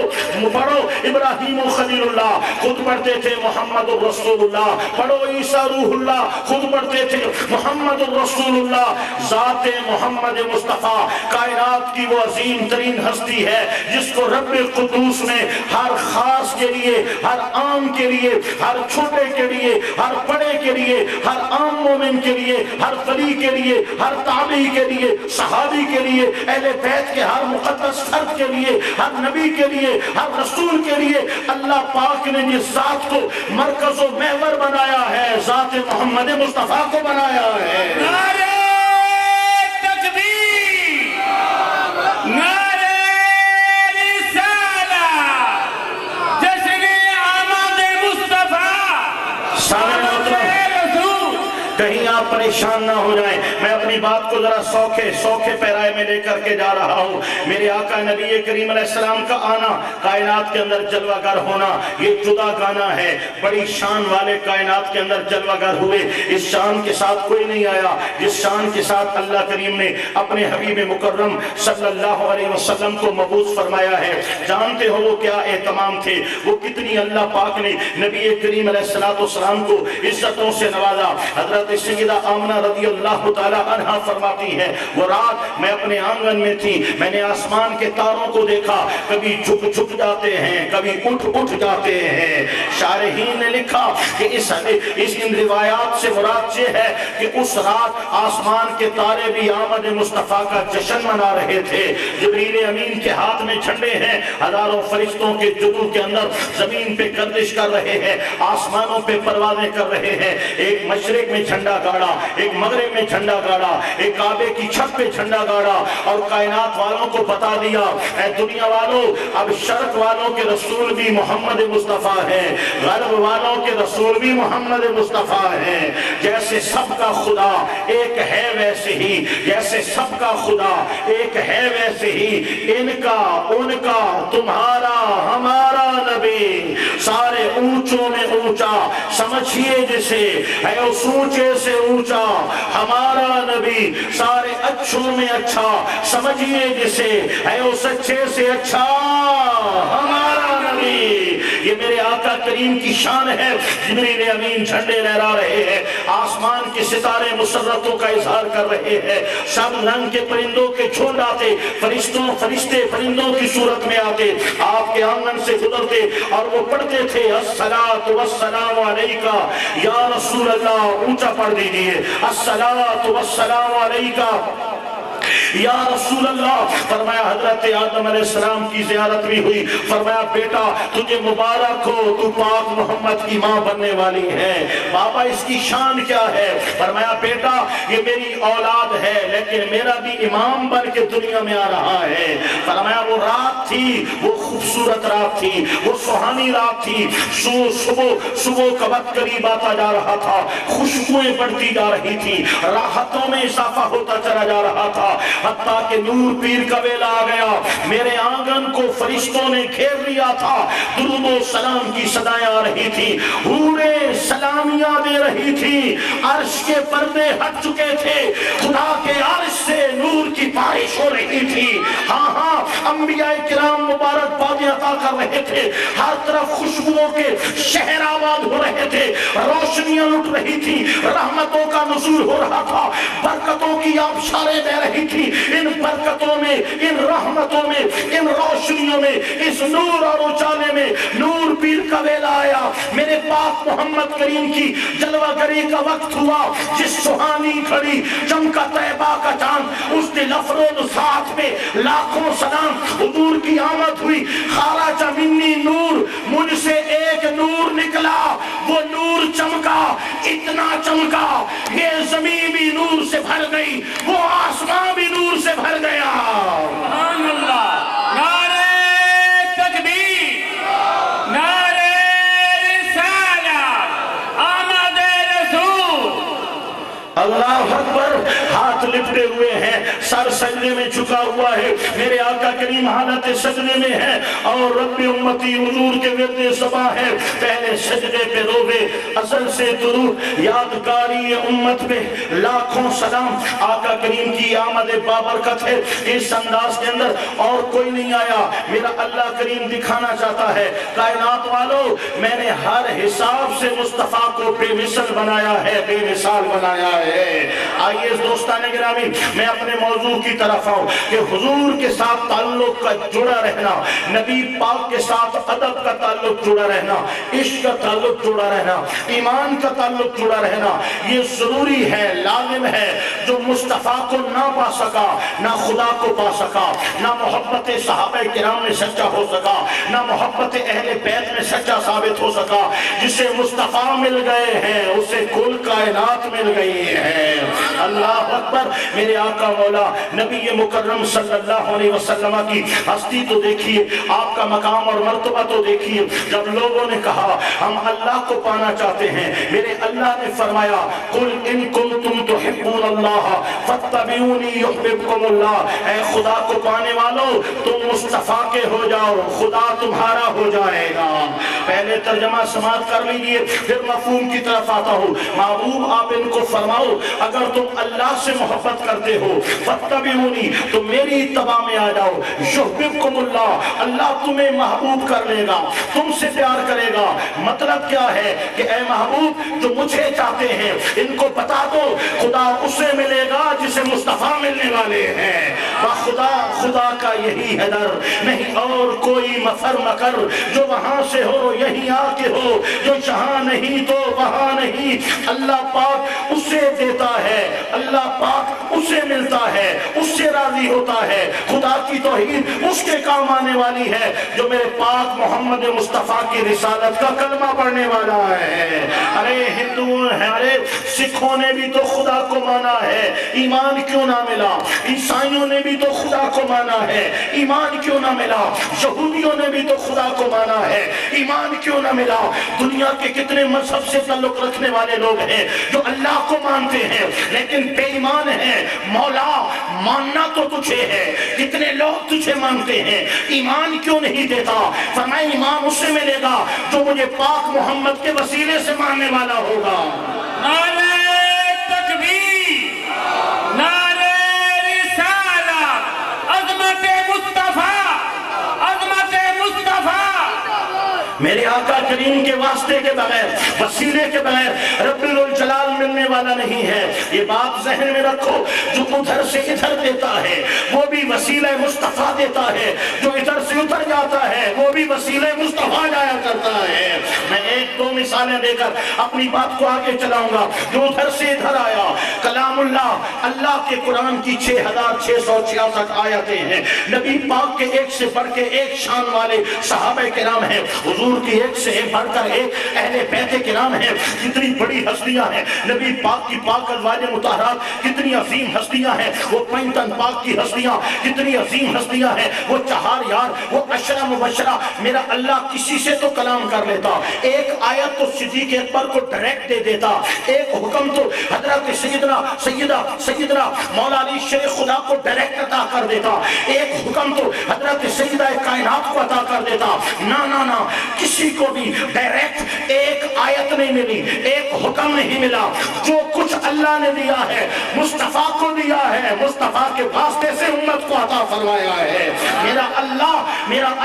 ابراہیم و خلیل اللہ، خود پڑھتے تھے محمد الرسول اللہ، پڑھو عیسیٰ روح اللہ، خود پڑھتے تھے محمد الرسول اللہ۔ ذات محمد مصطفیٰ کائنات کی وہ عظیم ترین ہستی ہے جس کو رب قدوس نے ہر خاص کے لیے، ہر عام کے لیے، ہر چھوٹے کے لیے، ہر بڑے کے لیے، ہر عام مومن کے لیے، ہر ولی کے لیے، ہر تابعی کے لیے، صحابی کے لیے، اہل بیت کے ہر مقدس فرد کے لیے، ہر نبی کے لیے، ہر رسول کے لیے اللہ پاک نے جس ذات کو مرکز و محور بنایا ہے، ذات محمد مصطفیٰ کو بنایا ہے۔ نعرہ تکبیر، نعرہ رسالہ، جشن آمد مصطفیٰ، سامنے کہیں آپ پریشان نہ ہو جائیں، میں اپنی بات کو ذرا سوکھے پیرائے میں لے کر کے جا رہا ہوں۔ میرے آقا نبی کریم علیہ السلام کا آنا، کائنات کے اندر جلوہ گر ہونا، یہ جدا گانا ہے۔ بڑی شان والے کائنات کے اندر جلوہ گر ہوئے، اس شان کے ساتھ کوئی نہیں آیا جس شان کے ساتھ اللہ کریم نے اپنے حبیب مکرم صلی اللہ علیہ وسلم کو مبعوث فرمایا ہے۔ جانتے ہو وہ کیا اہتمام تھے، وہ کتنی اللہ پاک نے نبی کریم علیہ السلام کو عزتوں سے نوازا۔ حضرت سیدہ آمنہ رضی اللہ تعالی عنہ فرماتی ہے، وہ رات میں اپنے آنگن میں تھی، میں نے آسمان کے تاروں کو دیکھا، کبھی جھک جاتے ہیں، کبھی اٹھ جاتے ہیں۔ شارحین نے لکھا کہ ان روایات سے مراد یہ ہے کہ اس رات آسمان کے تارے بھی آمد مصطفیٰ کا جشن منا رہے تھے۔ جبریل امین کے ہاتھ میں جھنڈے ہیں، ہزاروں فرشتوں کے جدو کے اندر زمین پہ گردش کر رہے ہیں، آسمانوں پہ پروازیں کر رہے ہیں۔ ایک مشرق میں جھنڈا گاڑا، ایک مغرب میں جھنڈا گاڑا، ایک کعبے کی چھت پہ جھنڈا گاڑا، اور کائنات والوں کو بتا دیا، اے دنیا والوں اب شرق والوں کے رسول بھی محمد مصطفیٰ ہیں، غرب والوں کے رسول بھی محمد مصطفیٰ ہیں۔ جیسے سب کا خدا ایک ہے ویسے ہی، جیسے سب کا خدا ایک ہے ویسے ہی، ان کا ان کا تمہارا ہمارا نبی سارے اونچوں میں اونچا سمجھیے جسے ہے اس اونچے سے اونچا ہمارا نبی سارے اچھوں میں اچھا سمجھیے جسے ہے اس اچھے سے اچھا ہمارا نبی یہ میرے آقا کریم کی شان ہے جبریل امین جھنڈے لہرا رہے ہیں آسمان کے ستارے مسرتوں کا اظہار کر رہے ہیں سب رنگ کے پرندوں کے جھنڈ آتے فرشتے پرندوں کی صورت میں آتے آپ کے آنگن سے گزرتے اور وہ پڑھتے تھے الصلاۃ والسلام علیکہ یا رسول اللہ اونچا پڑھ دیجئے الصلاۃ والسلام علیکہ یا رسول اللہ فرمایا حضرت آدم علیہ السلام کی زیارت بھی ہوئی فرمایا بیٹا تجھے مبارک ہو تو پاک محمد کی ماں بننے والی ہے بابا اس کی شان کیا ہے فرمایا بیٹا یہ میری اولاد ہے لیکن میرا بھی امام بن کے دنیا میں آ رہا ہے فرمایا وہ رات تھی وہ خوبصورت رات تھی وہ سہانی رات تھی صبح کا وقت قریب آتا جا رہا تھا خوشبوئیں بڑھتی جا رہی تھی راحتوں میں اضافہ ہوتا چلا جا رہا تھا حتیٰ کہ نور پیر کا ویلا آ گیا میرے آنگن کو فرشتوں نے گھیر لیا تھا درود و سلام کی صدائیں آ رہی تھی حوریں سلامیاں دے رہی تھی عرش کے پردے ہٹ چکے تھے خدا کے عرش سے نور کی بارش ہو رہی تھی ہاں انبیاء کرام مبارک بادیں عطا کر رہے تھے ہر طرف خوشبوؤں کے شہر آباد ہو رہے تھے روشنیاں لٹ رہی تھی رحمتوں کا نزول ہو رہا تھا برکتوں کی آبشاریں بہ رہی تھی ان برکتوں میں ان رحمتوں میں ان روشنیوں میں اس نور اور اجالے میں نور پیر کا ویلا آیا میرے پاک محمد کریم کی جلوہ گری کا وقت ہوا جس سہانی گھڑی چمکا طیبہ کا چاند اس دن افروز ساتھ میں لاکھوں سلام حضور کی آمد ہوئی خارج منی نور مجھ سے ایک نور نکلا وہ نور چمکا اتنا چمکا یہ زمین بھی نور سے بھر گئی وہ آسمان بھی نور سے بھر گیا سبحان اللہ نعرہ تکبیر نعرہ رسالت آمد رسول اللہ اکبر ہاتھ لپٹے ہوئے ہیں سر سجدے میں جھکا ہوا ہے میرے آقا کریم حالت سجدے میں ہے اور رب امتی حضور کے ورد صبا ہے پہلے سجدے پہ روے ازل سے درود یادگاری امت پہ لاکھوں سلام آقا کریم کی آمد بابرکت ہے اس انداز کے اندر اور کوئی نہیں آیا میرا اللہ کریم دکھانا چاہتا ہے کائنات والو میں نے ہر حساب سے مصطفیٰ کو بے مثل بنایا ہے بے مثال بنایا ہے آئیے دوستان گرامی میں اپنے موضوع کی طرف آؤں کہ حضور کے ساتھ تعلق کا جڑا رہنا نبی پاک کے ساتھ ادب کا تعلق جڑا رہنا عشق کا تعلق جڑا رہنا ایمان کا تعلق جڑا رہنا یہ ضروری ہے لازم ہے جو مصطفیٰ کو نہ پا سکا نہ خدا کو پا سکا نہ محبت صحابہ کرام میں سچا ہو سکا نہ محبت اہل بیت میں سچا ثابت ہو سکا جسے مصطفیٰ مل گئے ہیں اسے کل کائنات مل گئی ہے اللہ اکبر میرے آقا مولا نبی مکرم صلی اللہ علیہ وسلم کی ہستی تو دیکھیے آپ کا مقام اور مرتبہ تو دیکھیے جب لوگوں نے کہا ہم اللہ کو پانا چاہتے ہیں میرے اللہ نے فرمایا قل ان کنتم تحبون اللہ فاتبعونی یحببکم اللہ اے خدا کو پانے والوں تم مصطفیٰ کے ہو جاؤ خدا تمہارا ہو جائے گا پہلے ترجمہ سماعت کر لیجئے پھر مفہوم کی طرف آتا ہوں محبوب آپ ان کو فرماؤ اگر تم اللہ سے محبت کرتے ہو فاتبعونی تو میری اتباع میں آ جاؤ یحببکم اللہ اللہ تمہیں محبوب کر لے گا تم سے پیار کرے گا مطلب کیا ہے کہ اے محبوب جو مجھے چاہتے ہیں ان کو بتا دو خدا اسے ملے گا جسے مصطفیٰ ملنے والے ہیں خدا کا یہی ہے در نہیں اور کوئی مفر مکر جو وہاں سے ہو یہی آ کے ہو جو جہاں نہیں تو وہاں نہیں اللہ پاک اسے دیتا ہے اللہ پاک اسے ملتا ہے اس سے راضی ہوتا ہے خدا کی توحید اس کے کام آنے والی ہے جو میرے پاک محمد مصطفیٰ کی رسالت کا کلمہ پڑھنے والا ہے ارے ہندوؤں ہیں ارے سکھوں نے بھی تو خدا کو مانا ہے ایمان کیوں نہ ملا عیسائیوں نے بھی تو خدا کو مانا ہے ایمان کیوں نہ ملا یہودیوں نے بھی تو خدا کو مانا ہے ایمان کیوں نہ ملا دنیا کے کتنے مذہب سے تعلق رکھنے والے لوگ ہیں جو اللہ کو مانتے ہیں لیکن بے ایمان ہیں مولا ماننا تو تجھے ہے کتنے لوگ تجھے مانتے مانتے ہیں، ایمان کیوں نہیں دیتا؟ فرمایا ایمان اسے ملے گا جو مجھے پاک محمد کے وسیلے سے ماننے والا ہوگا۔ نعرہ تکبیر، نعرہ رسالت، عظمت مصطفیٰ، عظمت مصطفیٰ۔ میرے آقا کریم کے واسطے کے بغیر، وسیلے کے بغیر رب الجلال ملنے والا نہیں ہے۔ یہ بات ذہن میں رکھو، جو ادھر سے ادھر دیتا ہے وہ بھی وسیلہ مصطفیٰ دیتا ہے، جو ادھر سے ادھر جاتا ہے وہ بھی وسیلہ مصطفیٰ جایا کرتا ہے۔ میں ایک دو مثالیں دے کر اپنی بات کو آگے چلاؤں گا۔ جو ادھر سے ادھر آیا، کلام اللہ، اللہ کے قرآن کی 6666 آیتیں ہیں، نبی پاک کے ایک سے بڑھ کے ایک شان والے صحابہ کرام ہیں، حضور کی ایک سے بڑھ کر ایک اہل بیت کرام ہیں، کتنی بڑی ہستیاں ہیں، نبی پاک کی پاک ازواج مطہرات کتنی عظیم ہستیاں ہیں، وہ پنجتن پاک کی ہستیاں کتنی عظیم ہستیاں ہیں، وہ چہار یار، وہ عشرہ مبشرہ۔ میرا اللہ کسی سے تو کلام کر لیتا، ایک آیت تو صدیق اکبر کو ڈائریکٹ دے دیتا، ایک حکم تو حضرت سیدنا مولا علی شیر خدا کو ڈائریکٹ عطا کر دیتا، ایک حکم تو حضرت سیدہ کائنات کو عطا کر دیتا۔ نہ کسی کو بھی ڈائریکٹ ایک آیت نہیں ملی، ایک حکم نہیں ملا۔ جو کچھ اللہ نے دیا ہے مصطفیٰ کو دیا ہے، مصطفیٰ کے واسطے سے امت کو عطا فرمایا ہے۔ میرا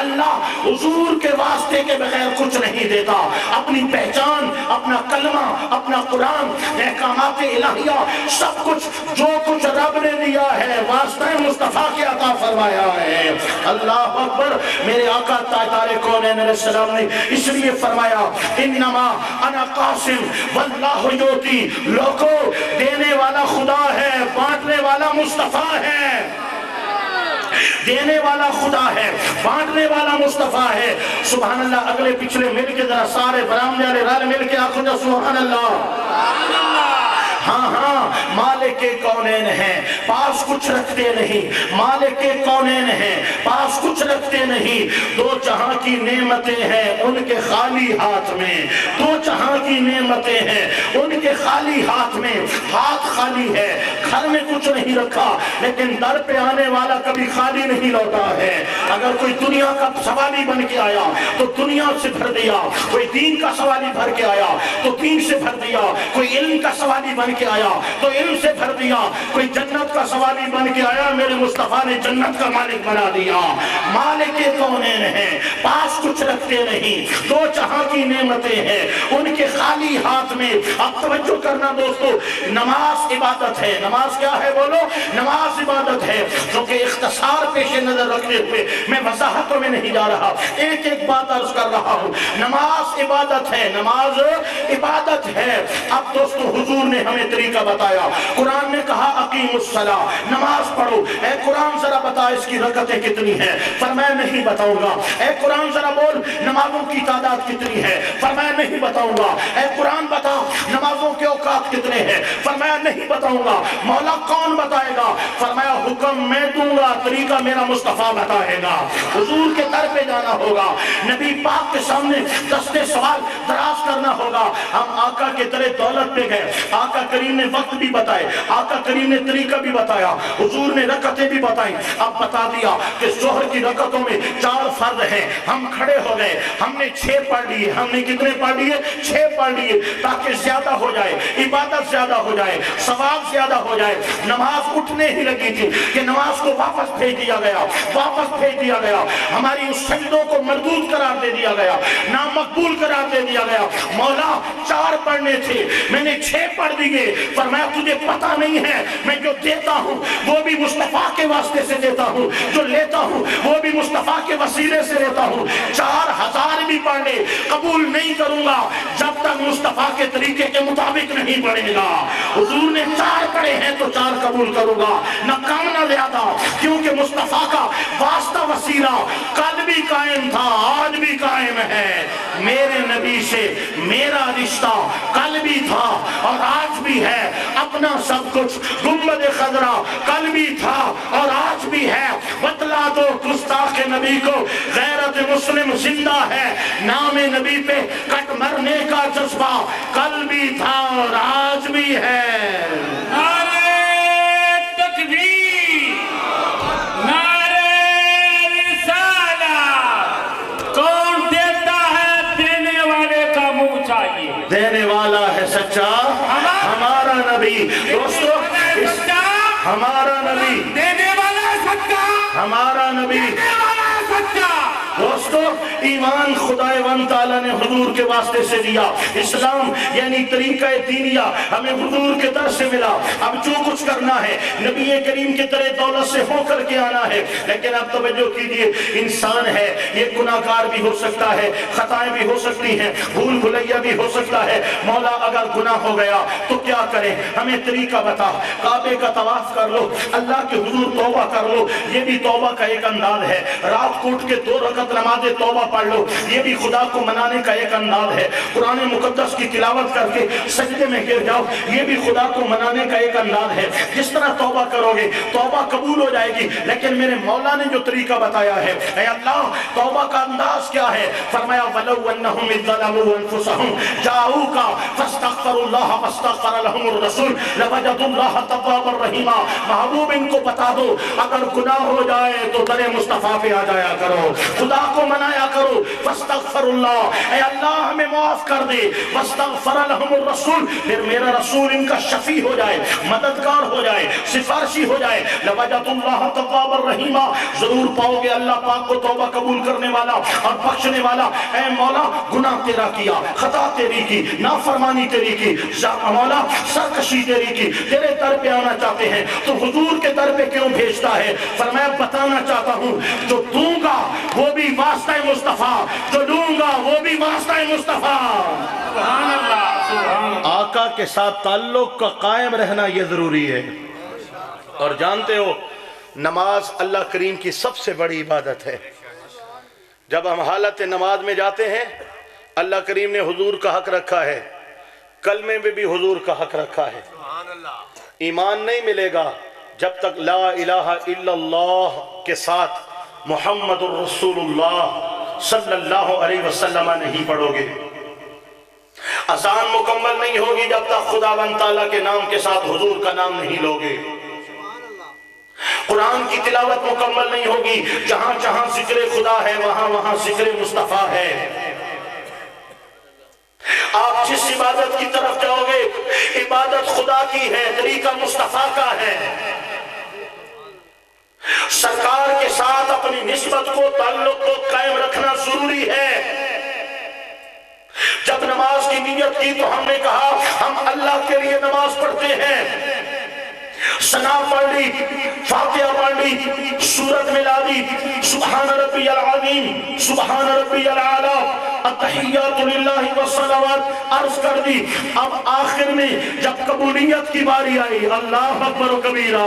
اللہ حضور کے واسطے کے بغیر کچھ نہیں دیتا۔ اپنی پہچان، اپنا کلمہ، اپنا قرآن، احکامات الہیہ، سب کچھ جو کچھ رب نے دیا ہے واسطہ مصطفیٰ کے عطا فرمایا ہے۔ اللہ اکبر۔ میرے آقا تاجدار کونین علیہ السلام نے اس لیے فرمایا انما انا قاسم واللہ یؤتی، لوگوں دینے والا خدا ہے، بانٹنے والا مصطفیٰ ہے۔ دینے والا خدا ہے، بانٹنے والا مصطفیٰ ہے۔ سبحان اللہ۔ اگلے پچھلے مل کے ذرا سارے برامدے والے رال مل کے آخو جا سبحان اللہ۔ ہاں مالک کونین ہیں، پاس کچھ رکھتے نہیں، مالک کونین ہیں، پاس کچھ رکھتے نہیں۔ دو جہاں کی نعمتیں ہیں ان کے خالی ہاتھ میں، دو جہاں کی نعمتیں ہیں ان کے خالی ہاتھ میں، ہاتھ خالی ہے، گھر میں کچھ نہیں رکھا، لیکن در پہ آنے والا کبھی خالی نہیں لوٹا ہے۔ اگر کوئی دنیا کا سوالی بن کے آیا تو دنیا سے بھر دیا، کوئی دین کا سوالی بھر کے آیا تو دین سے بھر دیا، کوئی علم کا سوالی بن کے آیا تو علم سے بھر دیا، کوئی جنت کا سوالی بن کے آیا میرے مصطفیٰ نے جنت کا مالک بنا دیا۔ مالک کونین ہیں، پاس کچھ رکھتے نہیں، دو جہاں کی نعمتیں ہیں ان کے خالی ہاتھ میں۔ اب توجہ کرنا دوستو، نماز عبادت ہے۔ نماز کیا ہے بولو؟ نماز عبادت ہے، جو کہ اختصار پیش نظر رکھتے ہوئے میں وضاحتوں میں نہیں جا رہا، ایک ایک بات عرض کر رہا ہوں۔ نماز عبادت ہے، نماز عبادت ہے۔ اب دوستو حضور نے ہمیں طریقہ بتایا، قرآن نے کہا اقیم الصلاۃ، نماز پڑھو۔ اے قرآن ذرا بتا اس کی رکعتیں کتنی ہیں؟ فرمایا نہیں بتاؤں گا۔ اے قرآن ذرا بول نمازوں کی تعداد کتنی ہے؟ فرمایا نہیں بتاؤں گا۔ اے قرآن بتا نمازوں کے اوقات کتنے ہیں؟ فرمایا نہیں بتاؤں گا۔ مولا کون بتائے گا؟ فرمایا حکم میں دوں گا، طریقہ میرا مصطفیٰ بتائے گا۔ حضور کے در پہ جانا ہوگا، نبی پاک کے سامنے دستے سوال دراز کرنا ہوگا۔ ہم آقا کے در دولت پہ گئے، آقا کریم نے وقت بھی بتائے، آقا کریم نے طریقہ بھی بتایا، حضور نے رکعتیں بھی بتائیں۔ اب بتا دیا کہ ظہر کی رکعتوں میں 4 فرض ہیں۔ ہم کھڑے ہو گئے، ہم نے 6 پڑھ لیے۔ ہم نے کتنے پڑھ لیے؟ 6 پڑھ لیے، تاکہ زیادہ ہو جائے، عبادت زیادہ ہو جائے، ثواب زیادہ ہو جائے۔ نماز اٹھنے ہی لگی تھی کہ نماز کو واپس بھیج دیا گیا، واپس بھیج دیا گیا، ہماری اس سجدوں کو مردود قرار دے دیا گیا، نامقبول قرار دے دیا گیا۔ مولا 4 پڑھنے تھے، میں نے 6 پڑھ دیے۔ فرمایا تجھے پتہ نہیں ہے میں جو دیتا ہوں وہ بھی مصطفیٰ کے واسطے سے دیتا ہوں، جو لیتا ہوں وہ بھی مصطفیٰ کے وسیلے سے لیتا ہوں۔ 4000 بھی پڑھ لے قبول نہیں کروں گا جب تک مصطفیٰ کے طریقے کے مطابق نہیں پڑھے گا۔ حضور نے 4 پڑھے ہیں تو 4 قبول کروں گا، نہ کم نہ زیادہ، کیونکہ مصطفیٰ کا واسطہ وسیلہ کل بھی قائم تھا، آج بھی قائم ہے۔ میرے نبی سے میرا رشتہ کل بھی تھا اور آج بھی ہے۔ اپنا سب کچھ گنبد خضرا کل بھی تھا اور آج بھی ہے۔ بتلا دو گستاخ نبی کو غیرت مسلم زندہ ہے، نام نبی پہ کٹ مرنے کا جذبہ کل بھی تھا اور آج بھی ہے۔ نعرہ تکبیر، نعرہ نبی دوستو ہمارا نبی دینے والا سچا ہمارا نبی دینے والا سچا دوستو ایمان خداوند تعالیٰ نے حضور کے واسطے سے دیا اسلام یعنی طریقہ دینیہ ہمیں حضور کے در سے ملا اب جو کچھ کرنا ہے نبی کریم کے در دولت سے ہو کر کے آنا ہے لیکن اب توجہ کیجئے انسان ہے یہ گناہگار بھی ہو سکتا ہے خطائیں بھی ہو سکتی ہیں بھول بھلیا بھی ہو سکتا ہے مولا اگر گناہ ہو گیا تو کیا کریں ہمیں طریقہ بتا کعبے کا طواف کر لو اللہ کے حضور توبہ کر لو یہ بھی توبہ کا ایک انداز ہے رات کو اٹھ کے 2 رکعت نماز توبہ پڑھ لو یہ بھی خدا کو منانے کا ایک انداز ہے قرآن مقدس کی تلاوت کر کے سجدے میں گر جاؤ یہ بھی خدا کو منانے کا ایک انداز ہے جس طرح توبہ کرو گے توبہ قبول ہو جائے گی لیکن میرے مولا نے جو طریقہ بتایا ہے اے اللہ توبہ کا انداز کیا ہے فرمایا وَلَوْ أَنَّهُمْ إِذْ ظَلَمُوا أَنفُسَهُمْ جَاءُوكَ فَاسْتَغْفَرُوا اللَّهَ وَاسْتَغْفَرَ لَهُمُ الرَّسُولُ لَوَجَدُوا اللَّهَ تَوَّابًا رَحِيمًا محبوب ان کو بتا دو اگر گناہ ہو جائے تو در مصطفیٰ پہ آ جایا کرو خدا کو منایا کرو فاستغفر اللہ اے اللہ ہمیں معاف کر دے فاستغفر لهم الرسول پھر میرا رسول ان کا شفیع ہو جائے مددگار ہو جائے سفارشی ہو جائے لوجدوا اللہ توابا رحیما ضرور پاؤ گے اللہ پاک کو توبہ قبول کرنے والا اور بخشنے والا اے مولا گناہ تیرا کیا خطا تیری کی نافرمانی تیری کی مولا سرکشی تیری کی تیرے در پہ آنا چاہتے ہیں تو حضور کے در پہ کیوں بھیجتا ہے فرمایا بتانا چاہتا ہوں جو دوں گا وہ بھی واسطہ مصطفیٰ جو دوں گا وہ بھی واسطہ مصطفیٰ سبحان اللہ سبحان اللہ آقا کے ساتھ تعلق کا قائم رہنا یہ ضروری ہے اور جانتے ہو نماز اللہ کریم کی سب سے بڑی عبادت ہے جب ہم حالت نماز میں جاتے ہیں اللہ کریم نے حضور کا حق رکھا ہے کلمے میں بھی حضور کا حق رکھا ہے ایمان نہیں ملے گا جب تک لا الہ الا اللہ کے ساتھ محمد الرسول اللہ صلی اللہ علیہ وسلم نہیں پڑھو گے اذان مکمل نہیں ہوگی جب تک خداوند تعالیٰ کے نام کے ساتھ حضور کا نام نہیں لوگے قرآن کی تلاوت مکمل نہیں ہوگی جہاں جہاں ذکر خدا ہے وہاں وہاں ذکر مصطفیٰ ہے آپ جس عبادت کی طرف جاؤ گے عبادت خدا کی ہے طریقہ مصطفیٰ کا ہے سرکار کے ساتھ اپنی نسبت کو تعلق کو قائم رکھنا ضروری ہے جب نماز کی نیت کی تو ہم نے کہا ہم اللہ کے لیے نماز پڑھتے ہیں ثنا پڑھ لی فاتحہ پڑھ لی سورت ملا دی سبحان ربی العظیم سبحان ربی العالی التحیات للہ والصلوات عرض کر دی اب آخر میں جب قبولیت کی باری آئی اللہ اکبر و کبیرہ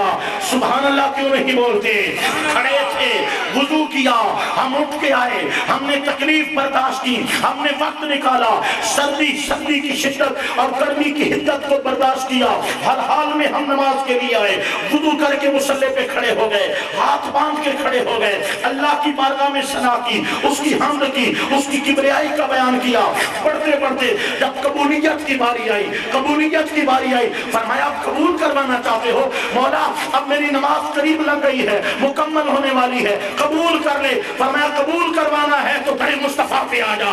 سبحان اللہ کیوں نہیں بولتے کھڑے تھے وضو کیا ہم اٹھ کے آئے ہم نے تکلیف برداشت کی ہم نے وقت نکالا سردی کی شدت اور گرمی کی حدت کو برداشت کیا ہر حال میں ہم نماز کے لیے آئے وضو کر کے مصلی پہ کھڑے ہو گئے ہاتھ باندھ کے کھڑے ہو گئے اللہ کی بارگاہ میں ثنا کی اس کی حمد کی اس کی کبریائی کا بیان کیا پڑھتے پڑھتے جب قبولیت کی باری آئی فرمایا آپ قبول کروانا چاہتے ہو مولا اب میری نماز قریب لگ گئی ہے مکمل ہونے والی ہے قبول کر لے فرمایا قبول کروانا ہے تو بڑے مصطفیٰ پہ آ جا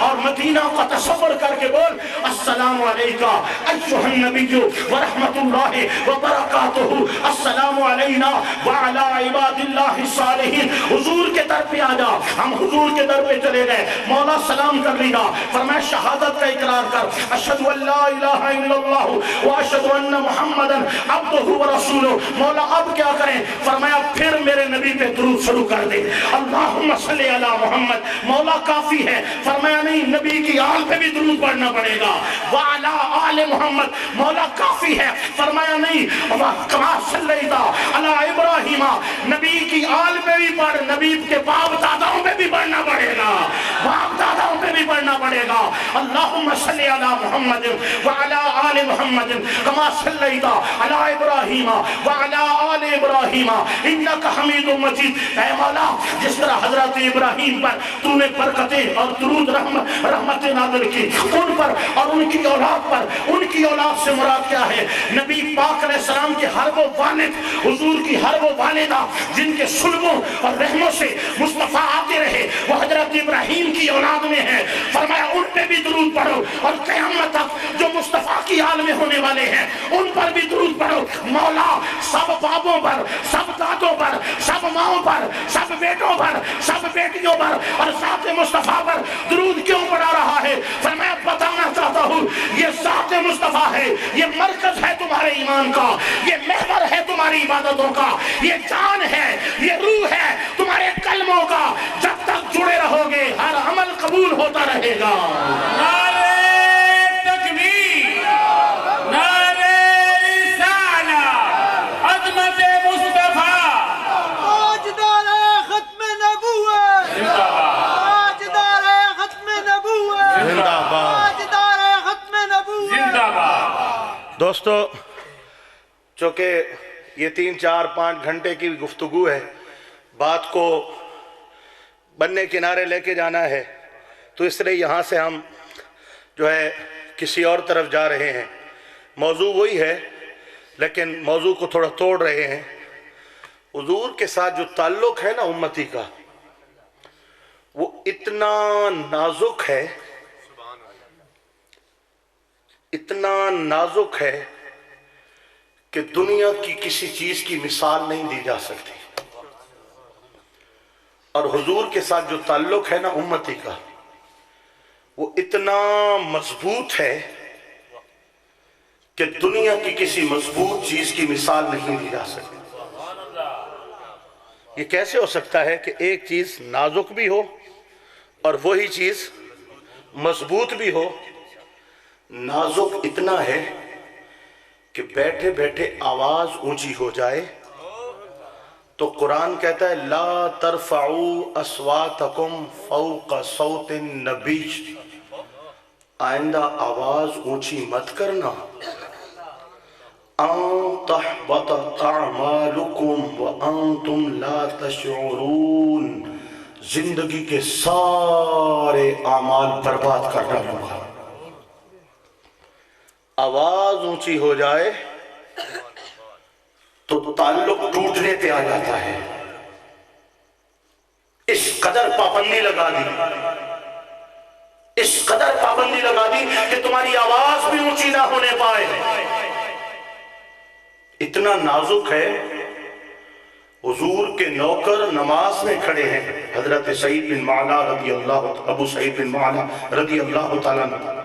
اور مدینہ کا تصور کر کے بول السلام علیکہ ایھا النبی ورحمت اللہ وبرکاتہ السلام علینا وعلی عباد اللہ الصالحین حضور کے در پہ آ جا ہم حضور کے در پہ چلے گئے مولا سلام کر لیا فرمایا شہادت کا اقرار کر اشہد ان لا الہ الا اللہ واشہد ان محمدا عبدہ ورسولہ مولا اب کیا کریں فرمایا پھر میرے نبی پہ درود شروع کر دے اللہم صلی علی محمد مولا کافی ہے فرمایا نہیں نبی کی آل پہ بھی درود پڑھنا پڑے گا وعلی آل محمد مولا کافی ہے فرمایا نہیں کما صلیتا علی ابراہیم نبی کی آل پہ بھی پڑھ نبی کے باپ داداؤں پہ بھی پڑھنا پڑے گا باپ داداؤں پہ بھی پڑھنا پڑے گا اللہم صلی علی محمد وعلی آل محمد کما صلیتا علی ابراہیم وعلی آل ابراہیم انکا حمید مجید اے مولا جس طرح حضرت ابراہیم پر تو نے برکتیں اور درود رحمتیں نازل کی ان پر اور ان کی اولاد پر ان کی اولاد سے مراد کیا ہے نبی پاک علیہ السلام کے ہر وہ والد حضور کی ہر وہ والدہ جن کے سلبوں اور رحموں سے مصطفیٰ آتے رہے وہ حضرت حضرت ابراہیم کی اولاد میں ہیں، فرمایا ان پہ بھی درود پڑھو، اور قیامت تک جو مصطفیٰ کی حال میں ہونے والے ہیں ان پر بھی درود پڑھو۔ مولا سب بابوں پر، سب دادوں پر، سب ماؤں پر، سب بیٹوں پر، سب بیٹیوں پر اور ذات مصطفیٰ پر درود کیوں پڑھا رہا ہے؟ فرمایا بتانا چاہتا ہوں یہ ذات مصطفیٰ ہے، یہ مرکز ہے تمہارے ایمان کا، یہ محور ہے تمہاری عبادتوں کا، یہ جان ہے، یہ روح ہے تمہارے کلموں کا۔ جب تک جڑے رہو گے ہر عمل قبول ہوتا رہے گا۔ نعرہ تکبیر، نعرہ رسالہ، عظمت مصطفیٰ، تاجدار ختم نبوت، تاجدار ختم نبوت، زندہ باد، تاجدار ختم نبوت۔ زندہ باد۔ دوستو چونکہ یہ 3-4-5 گھنٹے کی گفتگو ہے، بات کو بننے کنارے لے کے جانا ہے، تو اس لیے یہاں سے ہم جو ہے کسی اور طرف جا رہے ہیں۔ موضوع وہی ہے لیکن موضوع کو تھوڑا توڑ رہے ہیں۔ حضور کے ساتھ جو تعلق ہے نا امتی کا، وہ اتنا نازک ہے، اتنا نازک ہے کہ دنیا کی کسی چیز کی مثال نہیں دی جا سکتی۔ اور حضور کے ساتھ جو تعلق ہے نا امتی کا، وہ اتنا مضبوط ہے کہ دنیا کی کسی مضبوط چیز کی مثال نہیں دی جا سکتی۔ یہ کیسے ہو سکتا ہے کہ ایک چیز نازک بھی ہو اور وہی چیز مضبوط بھی ہو؟ نازک اتنا ہے کہ بیٹھے بیٹھے آواز اونچی ہو جائے تو قرآن کہتا ہے لا ترفعوا اصواتکم فوق صوت النبی، آئندہ آواز اونچی مت کرنا، ان تحبط اعمالکم وانتم لا تشعرون، زندگی کے سارے اعمال برباد کر ڈالوں گا۔ آواز اونچی ہو جائے تو تعلق ٹوٹنے پہ آ جاتا ہے۔ اس قدر پابندی لگا دی، اس قدر پابندی لگا دی کہ تمہاری آواز بھی اونچی نہ ہونے پائے۔ اتنا نازک ہے۔ حضور کے نوکر نماز میں کھڑے ہیں، حضرت سعید بن معلا رضی اللہ، ابو سعید بن معلا رضی اللہ تعالیٰ عنہ،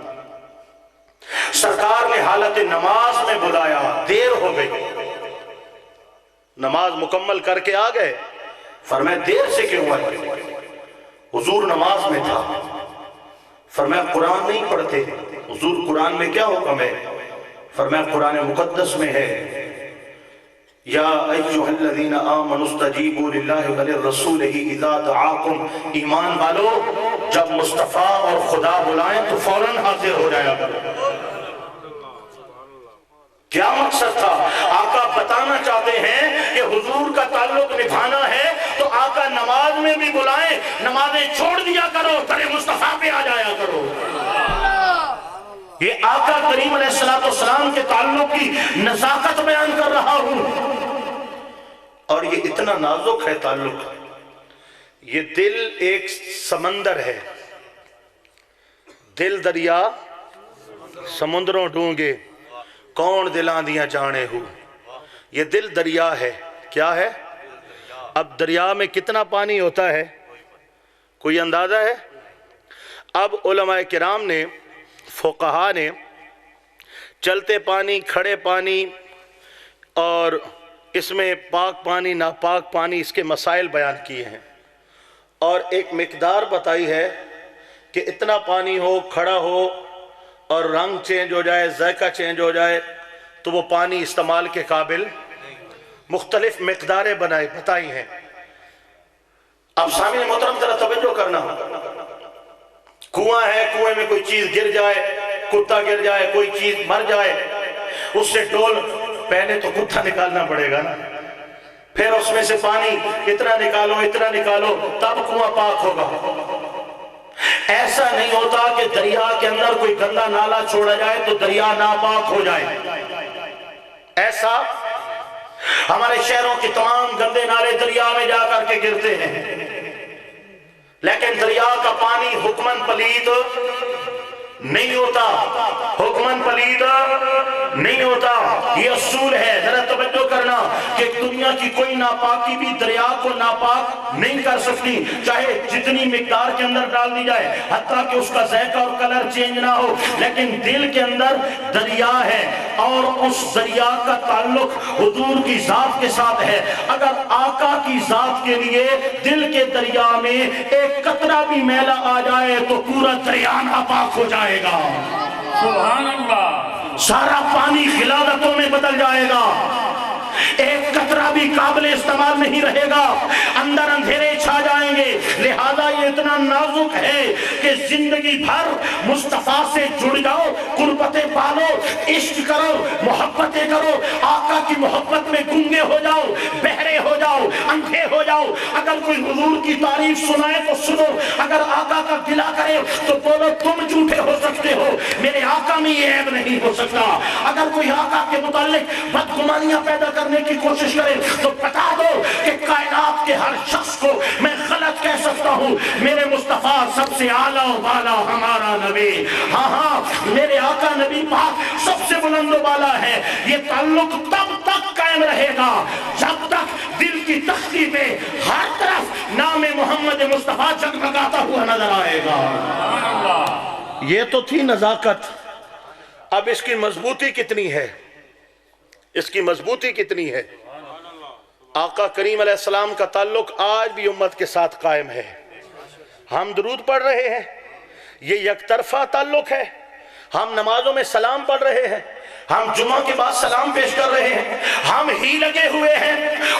سرکار نے حالت نماز میں بلایا، دیر ہو گئی، نماز مکمل کر کے آ گئے، فرمایا دیر سے کیوں آئے؟ حضور نماز میں تھا۔ فرمایا قرآن نہیں پڑھتے؟ حضور قرآن میں کیا حکم ہے؟ فرمایا قرآن مقدس میں ہے یا ایھا الذین آمنوا استجیبوا للہ وللرسول اذا دعاکم، ایمان والو جب مصطفیٰ اور خدا بلائیں تو فوراً حاضر ہو جایا کرو۔ کیا مقصد تھا؟ آقا بتانا چاہتے ہیں کہ حضور کا تعلق نبھانا ہے تو آقا نماز میں بھی بلائیں، نمازیں چھوڑ دیا کرو، در مصطفیٰ پہ آ جایا کرو۔ یہ آقا کریم علیہ السلام کے تعلق کی نزاکت بیان کر رہا ہوں۔ اور یہ اتنا نازک ہے تعلق، یہ دل ایک سمندر ہے، دل دریا سمندروں ڈونگے، کون دلاں دیاں جانے ہو۔ یہ دل دریا ہے، کیا ہے؟ اب دریا میں کتنا پانی ہوتا ہے کوئی اندازہ ہے؟ اب علماء کرام نے، فقہا نے چلتے پانی، کھڑے پانی اور اس میں پاک پانی، ناپاک پانی، اس کے مسائل بیان کیے ہیں، اور ایک مقدار بتائی ہے کہ اتنا پانی ہو، کھڑا ہو اور رنگ چینج ہو جائے، ذائقہ چینج ہو جائے تو وہ پانی استعمال کے قابل، مختلف مقداریں بتائی ہیں۔ اب سامعین محترم ذرا توجہ کرنا، کنواں ہے، کنویں میں کوئی چیز گر جائے، کتا گر جائے، کوئی چیز مر جائے، اس سے ڈول، پہلے تو کتا نکالنا پڑے گا نا، پھر اس میں سے پانی اتنا نکالو تب کنواں پاک ہوگا۔ ایسا نہیں ہوتا کہ دریا کے اندر کوئی گندا نالا چھوڑا جائے تو دریا ناپاک ہو جائے۔ ایسا ہمارے شہروں کے تمام گندے نالے دریا میں جا کر کے گرتے ہیں، لیکن دریا پانی حکمن پلید نہیں ہوتا، حکمن پلید نہیں ہوتا، یہ اصول ہے۔ ذرا توجہ کرنا کہ دنیا کی کوئی ناپاکی بھی دریا کو ناپاک نہیں کر سکتی، چاہے جتنی مقدار کے اندر ڈال دی جائے، حتیٰ کہ اس کا ذائقہ اور کلر چینج نہ ہو، لیکن دل کے اندر دریا ہے اور اس دریا کا تعلق حضور کی ذات کے ساتھ ہے۔ اگر آقا کی ذات کے لیے دل کے دریا میں ایک قطرہ بھی میلہ آ جائے تو پورا دریا ناپاک ہو جائے گا، سبحان اللہ، سارا پانی غلاظتوں میں بدل جائے گا، ایک قطرہ بھی قابل استعمال نہیں رہے گا، اندر اندھیرے چھا جائیں گے۔ لہذا یہ اتنا نازک ہے کہ زندگی بھر مصطفیٰ سے جڑ جاؤ، قربتیں پالو، عشق کرو، محبتیں کرو، آقا کی محبت میں گنگے ہو جاؤ، بہرے ہو جاؤ، اندھے ہو جاؤ۔ اگر کوئی حضور کی تعریف سنائے تو سنو، اگر آقا کا گلہ کرے تو بولو تم جھوٹے ہو سکتے ہو، میرے آقا میں یہ عیب نہیں ہو سکتا۔ اگر کوئی آقا کے متعلق بدگمانیاں پیدا کرنے کی کوشش کرے تو بتا دو کہ کائنات کے ہر شخص کو میں غلط کہہ سکتا ہوں، میرے مصطفیٰ سب سے اعلیٰ و بالا ہمارا نبی، ہاں میرے آقا نبی پاک سب سے بلند و بالا ہے۔ یہ تعلق تب تک قائم رہے گا جب تک دل کی تختی پہ ہر طرف نام محمد مصطفیٰ جگمگاتا ہوا نظر آئے گا۔ یہ تو تھی نزاکت، اب اس کی مضبوطی کتنی ہے، اس کی مضبوطی کتنی ہے۔ آقا کریم علیہ السلام کا تعلق آج بھی امت کے ساتھ قائم ہے۔ ہم درود پڑھ رہے ہیں، یہ یک طرفہ تعلق ہے، ہم نمازوں میں سلام پڑھ رہے ہیں، ہم جمعہ کے بعد سلام پیش کر رہے ہیں، ہم ہی لگے ہوئے ہیں،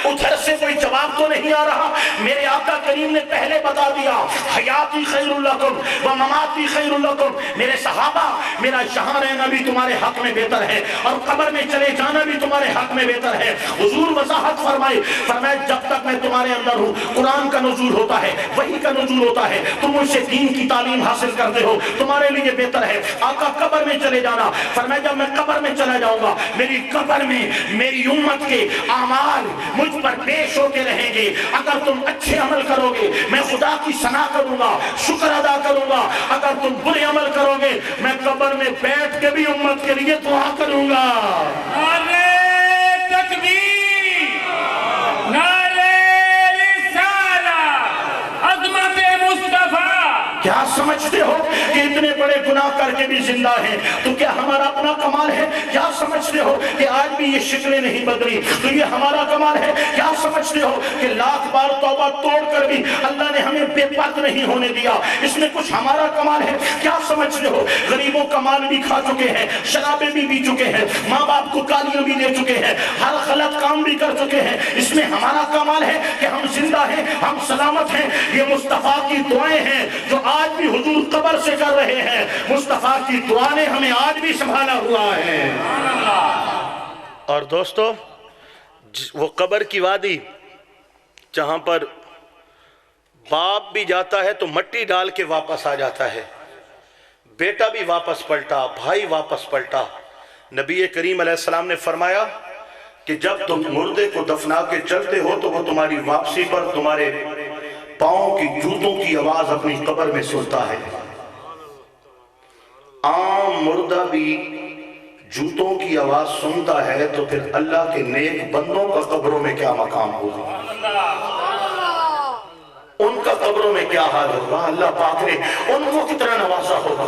ادھر سے کوئی جواب تو نہیں آ رہا۔ میرے آقا کریم نے پہلے بتا دیا، حیاتی خیر لکم و مماتی خیر لکم، میرے صحابہ میرا یہاں رہنا بھی تمہارے حق میں بہتر ہے اور قبر میں چلے جانا بھی تمہارے حق میں بہتر ہے۔ حضور وضاحت فرمائے جب تک میں تمہارے اندر ہوں قرآن کا نزول ہوتا ہے، وحی کا نزول ہوتا ہے، تم مجھ سے دین کی تعلیم حاصل کرتے ہو، تمہارے لیے بہتر ہے۔ آقا قبر میں چلے جانا، فرمایا جب میں قبر میں چلا جاؤں گا میری قبر میں میری امت کے اعمال مجھ پر پیش ہوتے رہیں گے، اگر تم اچھے عمل کرو گے میں خدا کی ثنا کروں گا، شکر ادا کروں گا، اگر تم برے عمل کرو گے میں قبر میں بیٹھ کے بھی امت کے لیے دعا کروں گا۔ نعرہ تکبیر، نعرہ رسالت، عظمت مصطفیٰ۔ کیا سمجھتے ہو کہ اتنے بڑے گناہ کر کے بھی زندہ ہیں تو کیا ہمارا اپنا کمال ہے؟ کیا سمجھتے ہو کہ آج بھی یہ شکلیں نہیں بدلی تو یہ ہمارا کمال ہے؟ کیا سمجھتے ہو کہ لاکھ بار توبہ توڑ کر بھی اللہ نے ہمیں بے پرد نہیں ہونے دیا، اس میں کچھ ہمارا کمال ہے؟ کیا سمجھتے ہو غریبوں کا مال بھی کھا چکے ہیں، شرابیں بھی پی چکے ہیں، ماں باپ کو گالیاں بھی دے چکے ہیں، ہر غلط کام بھی کر چکے ہیں، اس میں ہمارا کمال ہے کہ ہم زندہ ہیں، ہم سلامت ہیں؟ یہ مصطفیٰ کی دعائیں ہیں جو آج بھی حضور قبر سے کر رہے ہیں، مصطفیٰ کی دعا نے ہمیں آج بھی سنبھالا ہوا ہے۔ اور دوستو وہ قبر کی وادی جہاں پر باپ بھی جاتا ہے تو مٹی ڈال کے واپس آ جاتا ہے، بیٹا بھی واپس پلٹا، بھائی واپس پلٹا۔ نبی کریم علیہ السلام نے فرمایا کہ جب تم مردے کو دفنا کے چلتے ہو تو وہ تمہاری واپسی پر تمہارے پاؤں کی جوتوں کی آواز اپنی قبر میں سنتا ہے۔ عام مردہ بھی جوتوں کی آواز سنتا ہے تو پھر اللہ کے نیک بندوں کا قبروں میں کیا مقام ہوگا، ان کا قبروں میں کیا حال ہوگا، اللہ پاک نے ان کو کتنا نوازا ہوگا۔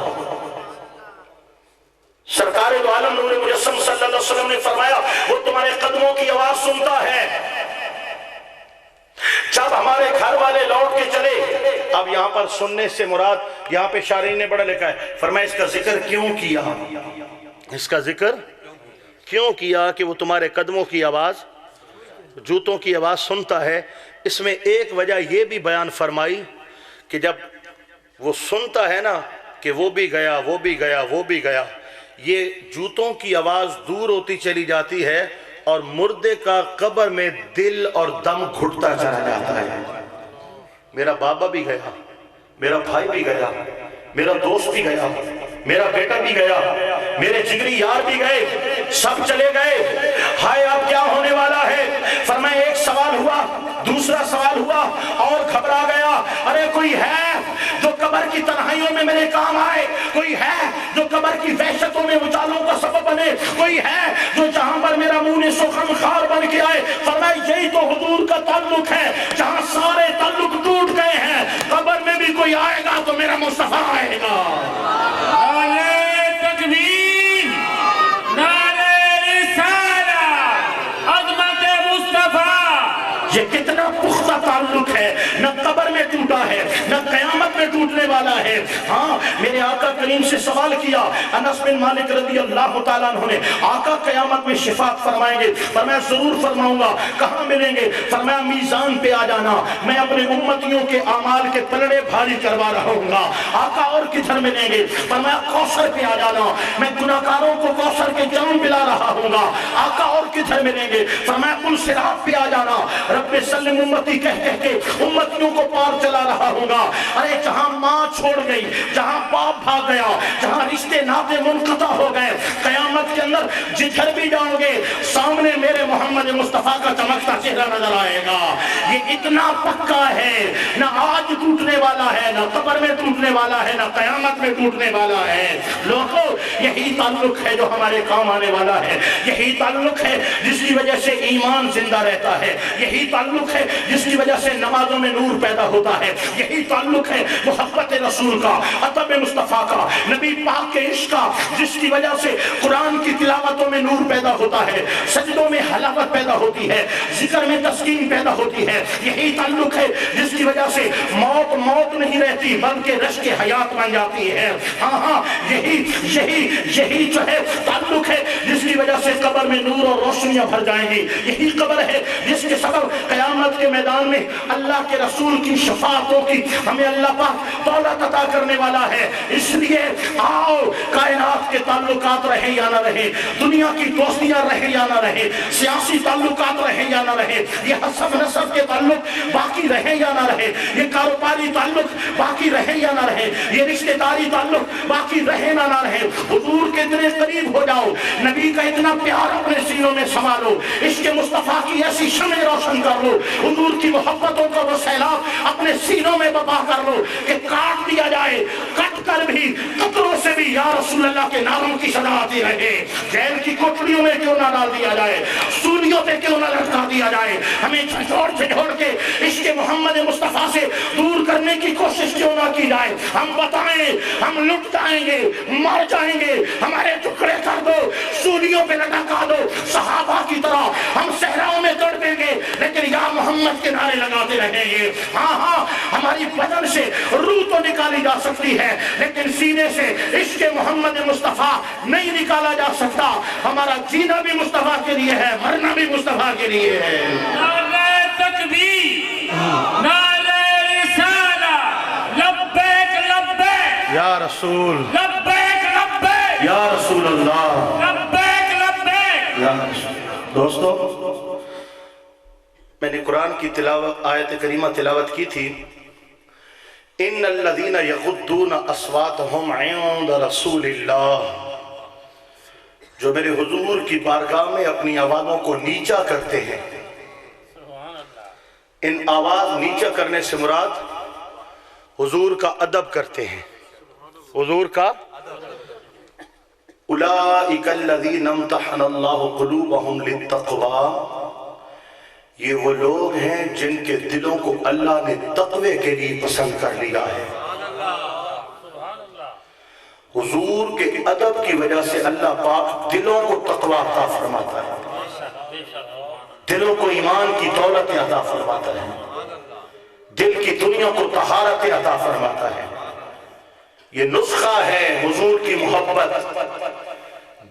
سرکار دو عالم نور مجسم صلی اللہ علیہ وسلم نے فرمایا وہ تمہارے قدموں کی آواز سنتا ہے جب ہمارے گھر والے لوٹ کے چلے۔ اب یہاں پر سننے سے مراد یہاں پہ شارحین نے بڑا لکھا ہے، فرمایا اس کا ذکر کیوں کیا، اس کا ذکر کیوں کیا کہ وہ تمہارے قدموں کی آواز، جوتوں کی آواز سنتا ہے۔ اس میں ایک وجہ یہ بھی بیان فرمائی کہ جب وہ سنتا ہے نا کہ وہ بھی گیا، وہ بھی گیا، وہ بھی گیا، یہ جوتوں کی آواز دور ہوتی چلی جاتی ہے اور مردے کا قبر میں دل اور دم گھٹتا چلا جاتا ہے۔ میرا بابا بھی گیا، میرا بھائی بھی گیا، میرا دوست بھی گیا، میرا بیٹا بھی گیا، میرے جگری یار بھی گئے، سب چلے گئے، ہائے اب کیا ہونے والا ہے؟ فرمایا ایک سوال ہوا، دوسرا سوال ہوا اور گھبرا گیا، ارے کوئی ہے جو قبر کی تنہائیوں میں میرے کام آئے، کوئی ہے جو قبر کی وحشتوں میں اجالوں کا سبب بنے، کوئی ہے جو جہاں پر میرا مونس و غمخوار بن کے آئے۔ فرمایا یہی تو حضور کا تعلق ہے، جہاں سارے تعلق ٹوٹ گئے ہیں، قبر میں بھی کوئی آئے گا تو میرا مصطفیٰ آئے گا۔ نعرہ تکبیر، نعرہ رسالت، عظمت مصطفیٰ۔ یہ کتنا پختہ تعلق ہے، نہ قبر میں ٹوٹا ہے نہ قیامت میں ٹوٹنے والا ہے۔ ہاں میرے آقا کریم سے سوال کیا انس بن مالک رضی اللہ تعالیٰ عنہ نے، آقا قیامت میں شفاعت فرمائیں گے؟ فرمایا ضرور فرماؤں گا۔ کہاں ملیں گے؟ فرمایا میزان پہ آ جانا، میں اپنے امتیوں کے اعمال کے پلڑے بھاری کروا رہا ہوں گا۔ آقا اور کدھر ملیں گے؟ فرمایا کوثر پہ آ جانا، میں گناہگاروں کو کوثر کے جام پلا رہا ہوں گا۔ آقا اور کدھر ملیں گے؟ فرمایا پل صراط پہ آ جانا، رب سلم امتی کہہ کہہ کے امتیوں کو پار چلا رہا ہوں گا۔ ارے جہاں ماں چھوڑ گئی، جہاں باپ بھاگ گیا، جہاں رشتے ناطے منقطع ہو گئے، قیامت کے اندر جدھر بھی جاؤ گے سامنے میرے محمد مصطفیٰ کا چمکتا چہرہ نظر آئے گا۔ یہ اتنا پکا ہے، نہ آج ٹوٹنے والا ہے، نہ قبر میں ٹوٹنے والا ہے، نہ قیامت میں ٹوٹنے والا ہے۔ لوگوں یہی تعلق ہے جو ہمارے کام آنے والا ہے، یہی تعلق ہے جس کی وجہ سے ایمان زندہ رہتا ہے، یہی تعلق ہے جس کی وجہ سے نمازوں میں نور پیدا ہوتا ہے، یہی تعلق ہے محبت رسول کا، ادب مصطفیٰ کا، نبی پاک کے عشق کا، جس کی وجہ سے قرآن کی تلاوتوں میں نور پیدا ہوتا ہے، سجدوں میں حلاوت پیدا ہوتی ہے، ذکر میں تسکین پیدا ہوتی ہے۔ یہی تعلق ہے جس کی وجہ سے موت موت نہیں رہتی بلکہ رشک حیات بن جاتی ہے۔ ہاں ہاں یہی جو ہے تعلق ہے جس کی وجہ سے قبر میں نور اور روشنیاں بھر جائیں گی۔ یہی قبر ہے جس کے سبب قیامت کے میدان میں اللہ کے رسول کی شفاعتوں کی ہمیں اللہ پاک دولت عطا کرنے والا ہے۔ اس لیے آؤ کائنات کے تعلقات رہے یا نہ رہے، دنیا کی دوستیاں رہے یا نہ رہے، سیاسی تعلقات رہے یا نہ رہے، یہ حسب نسب کے تعلق باقی رہے یا نہ رہے، یہ کاروباری تعلق باقی رہے یا نہ رہے، یہ رشتہ داری تعلق باقی رہے نہ رہے، حضور کے اتنے قریب ہو جاؤ، نبی کا اتنا پیار اپنے سینوں میں سنبھالو، عشق مصطفیٰ کی ایسی شمع روشن کر لو، حضور کی محبتوں کا وہ سیلاب اپنے سینوں میں بپا کر لو کہ کاٹ دیا جائے، کٹ کر بھی قطروں سے بھی یا رسول اللہ کے ناموں کی صدا آتی رہے، جیل کی کوٹڑیوں میں کیوں نہ ڈال دیا جائے، سولیوں پہ کیوں نہ لٹکا دیا جائے، ہمیں جھنجھوڑ کے عشق محمد مصطفیٰ سے دور کرنے کی کوشش کیوں نہ کی جائے۔ ہم بتائیں، ہم لٹ جائیں گے، مر جائیں گے، ہمارے ٹکڑے کر دو، سولیوں پہ لٹکا دو، صحابہ کی طرح ہم صحراؤں میں تڑپیں گے لیکن یا محمد کے نعرے لگاتے رہیں گے۔ ہاں ہاں ہماری بدن سے روح تو نکالی جا سکتی ہے لیکن سینے سے عشق محمد مصطفیٰ نہیں نکالا جا سکتا۔ ہمارا جینا بھی مصطفیٰ کے لیے ہے، مرنا بھی مصطفیٰ کے لیے ہے۔ نعرہ تکبیر، نعرہ رسالت، لبیک لبیک یا رسول، لبیک لبیک یا رسول اللہ، لبیک لبیک۔ یا رسول۔ دوستو میں نے قرآن کی تلاوت آیت کریمہ تلاوت کی تھی، ان الذین یغضون اصواتهم عند رسول اللہ، جو میرے حضور کی بارگاہ میں اپنی آوازوں کو نیچا کرتے ہیں۔ ان آواز نیچا کرنے سے مراد حضور کا ادب کرتے ہیں، حضور کا اولئک الذین امتحن اللہ قلوبہم للتقوی، یہ وہ لوگ ہیں جن کے دلوں کو اللہ نے تقوی کے لیے پسند کر لیا ہے۔ حضور کے ادب کی وجہ سے اللہ پاک دلوں کو تقوی عطا فرماتا ہے، دلوں کو ایمان کی دولت عطا فرماتا ہے، دل کی دنیا کو طہارت عطا فرماتا ہے۔ یہ نسخہ ہے حضور کی محبت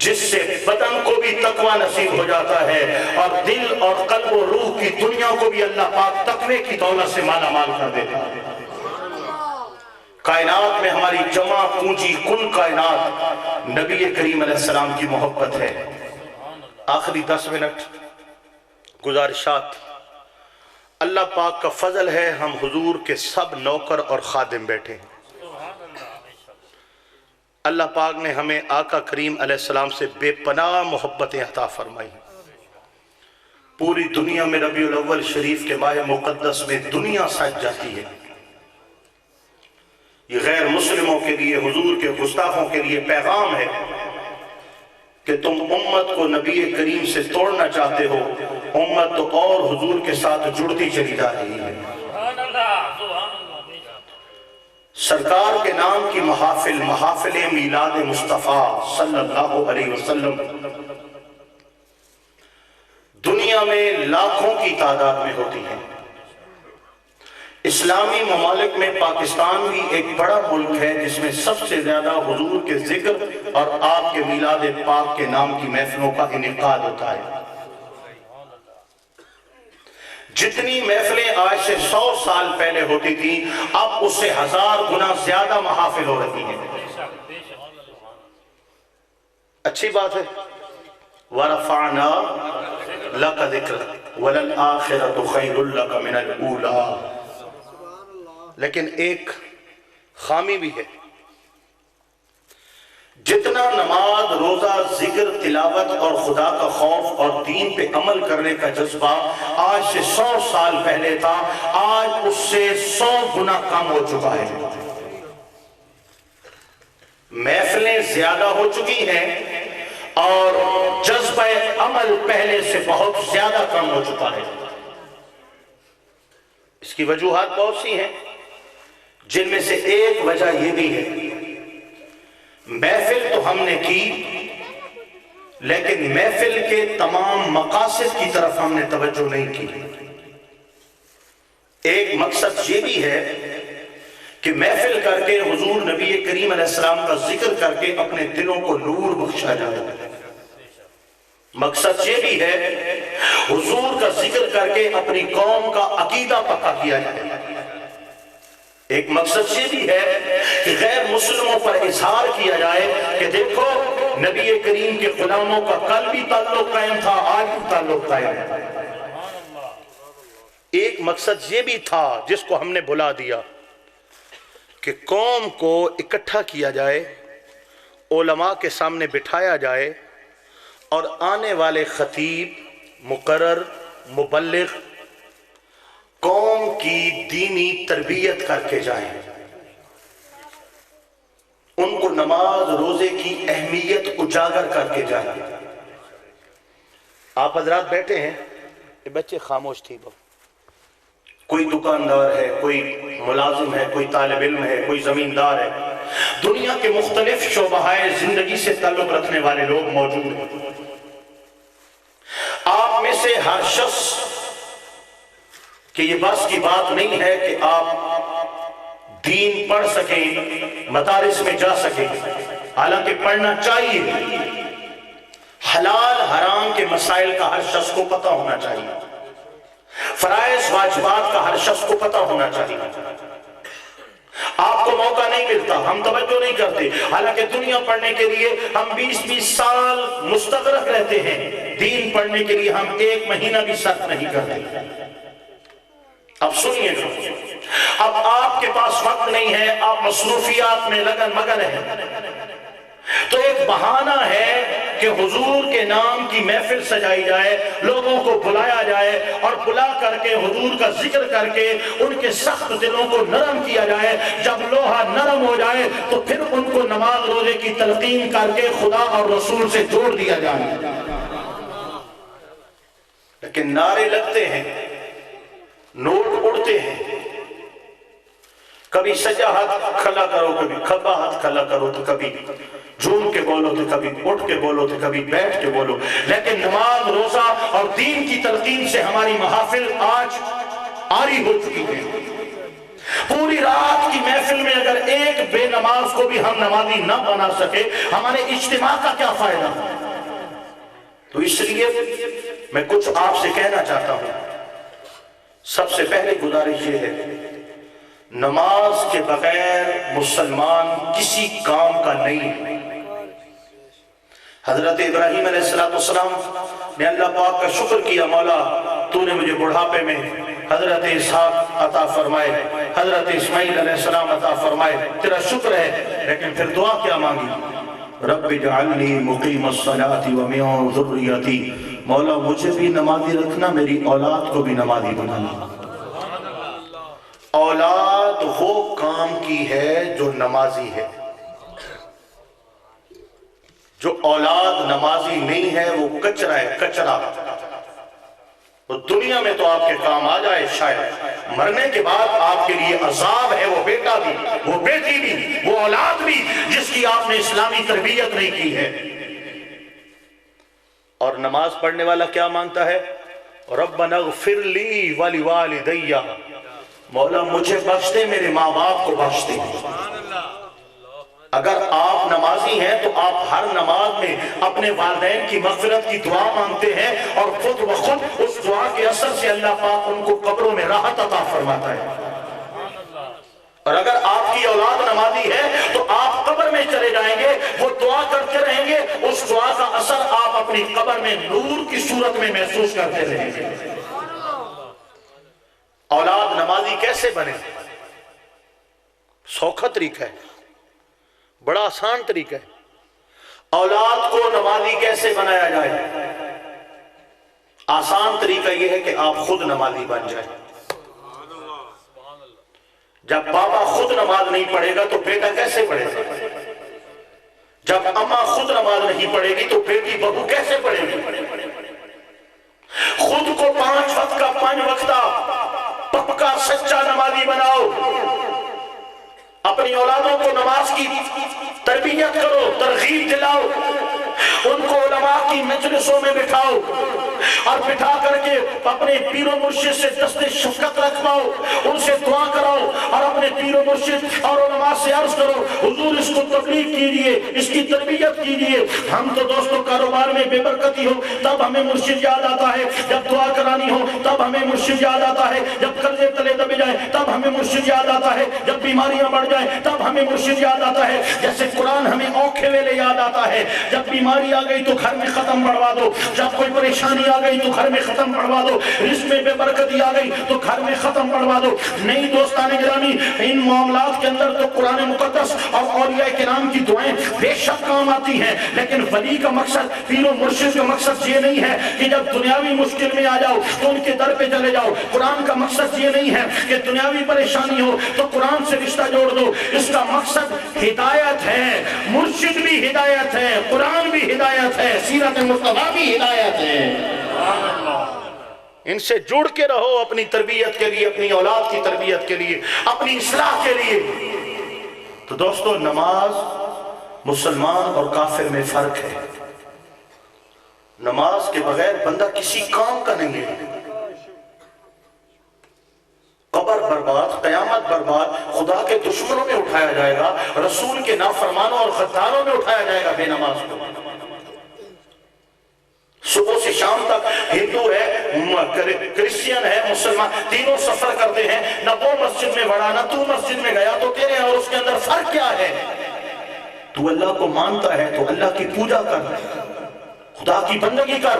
جس سے بدن کو بھی تقوی نصیب ہو جاتا ہے اور دل اور قلب و روح کی دنیا کو بھی اللہ پاک تقوی کی دولت سے مالا مال کر دیتا ہے۔ کائنات میں ہماری جمع پونجی کل کائنات نبی کریم علیہ السلام کی محبت ہے۔ آخری 10 منٹ گزارشات۔ اللہ پاک کا فضل ہے ہم حضور کے سب نوکر اور خادم بیٹھے ہیں۔ اللہ پاک نے ہمیں آقا کریم علیہ السلام سے بے پناہ محبتیں عطا فرمائی۔ پوری دنیا میں ربیع الاول شریف کے ماہ مقدس میں دنیا سج جاتی ہے۔ یہ غیر مسلموں کے لیے، حضور کے گستاخوں کے لیے پیغام ہے کہ تم امت کو نبی کریم سے توڑنا چاہتے ہو، امت تو اور حضور کے ساتھ جڑتی چلی جا رہی ہے۔ سرکار کے نام کی محافل، محافل میلاد مصطفیٰ صلی اللہ علیہ وسلم دنیا میں لاکھوں کی تعداد میں ہوتی ہیں۔ اسلامی ممالک میں پاکستان بھی ایک بڑا ملک ہے جس میں سب سے زیادہ حضور کے ذکر اور آپ کے میلاد پاک کے نام کی محفلوں کا انعقاد ہوتا ہے۔ جتنی محفلیں آج سے 100 سال پہلے ہوتی تھیں، اب اس سے 1000 گنا زیادہ محافل ہو رہی ہیں۔ اچھی بات ہے۔ وَرَفَعْنَا لَكَ ذِكْرَكَ وَلَلْآخِرَةُ خَيْرٌ لَكَ مِنَ الْأُولَىٰ۔ لیکن ایک خامی بھی ہے۔ جتنا نماز، روزہ، ذکر، تلاوت اور خدا کا خوف اور دین پہ عمل کرنے کا جذبہ آج سے 100 سال پہلے تھا، آج اس سے 100 گنا کم ہو چکا ہے۔ محفلیں زیادہ ہو چکی ہیں اور جذبہ عمل پہلے سے بہت زیادہ کم ہو چکا ہے۔ اس کی وجوہات بہت سی ہیں، جن میں سے ایک وجہ یہ بھی ہے، محفل تو ہم نے کی لیکن محفل کے تمام مقاصد کی طرف ہم نے توجہ نہیں کی۔ ایک مقصد یہ بھی ہے کہ محفل کر کے حضور نبی کریم علیہ السلام کا ذکر کر کے اپنے دلوں کو نور بخشا جائے۔ مقصد یہ بھی ہے حضور کا ذکر کر کے اپنی قوم کا عقیدہ پکا کیا جائے۔ ایک مقصد یہ بھی ہے کہ غیر مسلموں پر اظہار کیا جائے کہ دیکھو نبی کریم کے غلاموں کا کل بھی تعلق قائم تھا، آج بھی تعلق قائم ہے۔ ایک مقصد یہ بھی تھا جس کو ہم نے بھلا دیا کہ قوم کو اکٹھا کیا جائے، علماء کے سامنے بٹھایا جائے اور آنے والے خطیب، مقرر، مبلغ قوم کی دینی تربیت کر کے جائیں، ان کو نماز روزے کی اہمیت اجاگر کر کے جائیں۔ آپ حضرات بیٹھے ہیں، یہ بچے خاموش تھی، کوئی دکاندار ہے، کوئی ملازم ہے، کوئی طالب علم ہے، کوئی زمیندار ہے، دنیا کے مختلف شعبۂ زندگی سے تعلق رکھنے والے لوگ موجود ہیں۔ آپ میں سے ہر شخص کہ یہ بس کی بات نہیں ہے کہ آپ دین پڑھ سکیں، مدارس میں جا سکیں، حالانکہ پڑھنا چاہیے۔ حلال حرام کے مسائل کا ہر شخص کو پتہ ہونا چاہیے، فرائض واجبات کا ہر شخص کو پتہ ہونا چاہیے۔ آپ کو موقع نہیں ملتا، ہم توجہ نہیں کرتے، حالانکہ دنیا پڑھنے کے لیے ہم 20-20 سال مستغرق رہتے ہیں، دین پڑھنے کے لیے ہم 1 مہینہ بھی صرف نہیں کرتے۔ اب سنیے گا، اب آپ کے پاس وقت نہیں ہے، آپ مصروفیات میں لگن مگن ہیں، تو ایک بہانہ ہے کہ حضور کے نام کی محفل سجائی جائے، لوگوں کو بلایا جائے اور بلا کر کے حضور کا ذکر کر کے ان کے سخت دلوں کو نرم کیا جائے۔ جب لوہا نرم ہو جائے تو پھر ان کو نماز روزے کی تلقین کر کے خدا اور رسول سے جوڑ دیا جائے۔ لیکن نعرے لگتے ہیں، نوٹ اڑتے ہیں، کبھی سجا ہاتھ کھلا کرو، کبھی کھبا ہاتھ کھلا کرو، تو کبھی جھوم کے بولو، تو کبھی اٹھ کے بولو، تو کبھی بیٹھ کے بولو، لیکن نماز روزہ اور دین کی تلقین سے ہماری محافل آج عاری ہو چکی ہے۔ پوری رات کی محفل میں اگر ایک بے نماز کو بھی ہم نمازی نہ بنا سکے، ہمارے اجتماع کا کیا فائدہ؟ تو اس لیے میں کچھ آپ سے کہنا چاہتا ہوں۔ سب سے پہلے گزارش یہ ہے، نماز کے بغیر مسلمان کسی کام کا نہیں ہے۔ حضرت ابراہیم علیہ السلام نے اللہ پاک کا شکر کیا، مولا تو نے مجھے بڑھاپے میں حضرت اسحاق عطا فرمائے، حضرت اسماعیل علیہ السلام عطا فرمائے، تیرا شکر ہے، لیکن پھر دعا کیا مانگی؟ رب اجعلنی مقیم الصلاۃ ومن ذریتی، مولا مجھے بھی نمازی رکھنا، میری اولاد کو بھی نمازی بنانا۔ اولاد وہ کام کام کی ہے جو نمازی ہے. جو اولاد نمازی نہیں ہے وہ کچرا ہے, کچرا. وہ دنیا میں تو آپ کے کام آ جائے شاید, مرنے کے بعد آپ کے لیے عذاب ہے. وہ بیٹا بھی, وہ بیٹی بھی, وہ اولاد بھی جس کی آپ نے اسلامی تربیت نہیں کی ہے. اور نماز پڑھنے والا کیا مانگتا ہے؟ ربنا اغفر لی ولوالدی, مولا مجھے بخش دے, میرے ماں باپ کو بخش دے. اگر آپ نمازی ہیں تو آپ ہر نماز میں اپنے والدین کی مغفرت کی دعا مانگتے ہیں, اور خود بخود اس دعا کے اثر سے اللہ پاک ان کو قبروں میں راحت عطا فرماتا ہے. اور اگر آپ کی اولاد نمازی ہے تو آپ قبر میں چلے جائیں گے, وہ دعا کرتے رہیں گے, اس دعا کا اثر آپ اپنی قبر میں نور کی صورت میں محسوس کرتے رہیں گے. اولاد نمازی کیسے بنے؟ سوکھا طریقہ ہے, بڑا آسان طریقہ ہے. اولاد کو نمازی کیسے بنایا جائے؟ آسان طریقہ یہ ہے کہ آپ خود نمازی بن جائیں. جب بابا خود نماز نہیں پڑھے گا تو بیٹا کیسے پڑھے گا؟ جب اماں خود نماز نہیں پڑھے گی تو بیٹی بہو کیسے پڑھے گی؟ خود کو 5 وقت کا 5 وقتہ پکا سچا نمازی بناؤ. اپنی اولادوں کو نماز کی تربیت کرو, ترغیب دلاؤ, ان کو علماء کی مجلسوں میں بٹھاؤ, اور بٹھا کر کے اپنے پیر و مرشد سے دست شفقت رکھواؤ, ان سے دعا کراؤ, اور اپنے پیر و مرشد اور علماء سے عرض کرو حضور اس کو تبلیغ کیجیے, اس کی تربیت کیجیے. ہم تو دوستوں کاروبار میں بے برکتی ہو تب ہمیں مرشد یاد آتا ہے, جب دعا کرانی ہو تب ہمیں مرشد یاد آتا ہے, جب قرضے تلے دبے جائیں تب ہمیں مرشد یاد آتا ہے, جب بیماریاں بڑھ جائیں تب ہمیں مرشد یاد آتا ہے. جیسے قرآن ہمیں اوکھے ویلے یاد آتا ہے, جب بیماری آ گئی تو گھر میں ختم پڑھوا دو, جب کوئی پریشانی آ گئی تو گھر میں ختم پڑھوا دو, رزق میں بے برکتی آ گئی تو گھر میں ختم پڑھوا دو. نہیں دوستان گرامی, ان معاملات کے اندر تو قرآن مقدس اور اولیاء کرام کی دعائیں بے شک کام آتی ہیں, لیکن ولی کا مقصد, پیر و مرشد کا مقصد یہ نہیں ہے کہ جب دنیاوی مشکل میں آ جاؤ تو ان کے در پہ چلے جاؤ. قرآن کا مقصد یہ نہیں ہے کہ دنیاوی پریشانی ہو تو قرآن سے رشتہ جوڑ دو. اس کا مقصد ہدایت ہے, مرشد بھی ہدایت ہے, قرآن بھی ہدایت ہے, سیرت مصطفیٰ بھی ہدایت ہے. ان سے جڑ کے رہو اپنی تربیت کے لیے, اپنی اولاد کی تربیت کے لیے, اپنی اصلاح کے لیے. تو دوستو نماز مسلمان اور کافر میں فرق ہے. نماز کے بغیر بندہ کسی کام کا نہیں ہے. قبر برباد, قیامت برباد, خدا کے دشمنوں میں اٹھایا جائے گا, رسول کے نافرمانوں اور غداروں میں اٹھایا جائے گا بے نماز کو. صبح سے شام تک ہندو ہے, کرسچین ہے, مسلمان, تینوں سفر کرتے ہیں. نہ وہ مسجد میں بڑھا, نہ تو مسجد میں گیا, تو تیرے اور اس کے اندر فرق کیا ہے؟ تو اللہ کو مانتا ہے تو اللہ کی پوجا کر, خدا کی بندگی کر.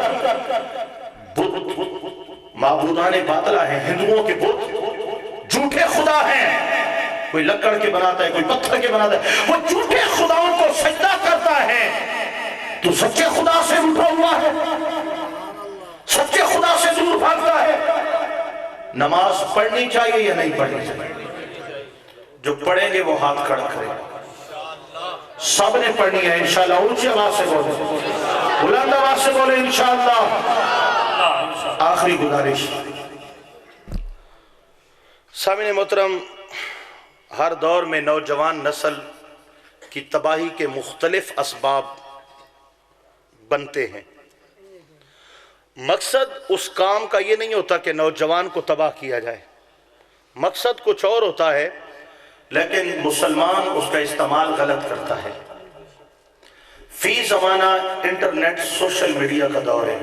معبودان باطلہ ہیں, ہندوؤں کے بت جھوٹے خدا ہیں, کوئی لکڑ کے بناتا ہے, کوئی پتھر کے بناتا ہے, وہ جھوٹے خداؤں کو سجدہ کرتا ہے. تو سچے خدا سے اٹھا ہوا ہے, سچے خدا سے دور بھاگتا ہے. نماز پڑھنی چاہیے یا نہیں پڑھنی چاہیے؟ جو پڑھیں گے وہ ہاتھ کھڑا کریں. سب نے پڑھنی ہے انشاءاللہ. اونچی آواز سے بولیں, بلند آواز سے بولیں انشاءاللہ. آخری گزارش, سامعین محترم, ہر دور میں نوجوان نسل کی تباہی کے مختلف اسباب بنتے ہیں. مقصد اس کام کا یہ نہیں ہوتا کہ نوجوان کو تباہ کیا جائے, مقصد کچھ اور ہوتا ہے, لیکن مسلمان اس کا استعمال غلط کرتا ہے. فی زمانہ انٹرنیٹ, سوشل میڈیا کا دور ہے,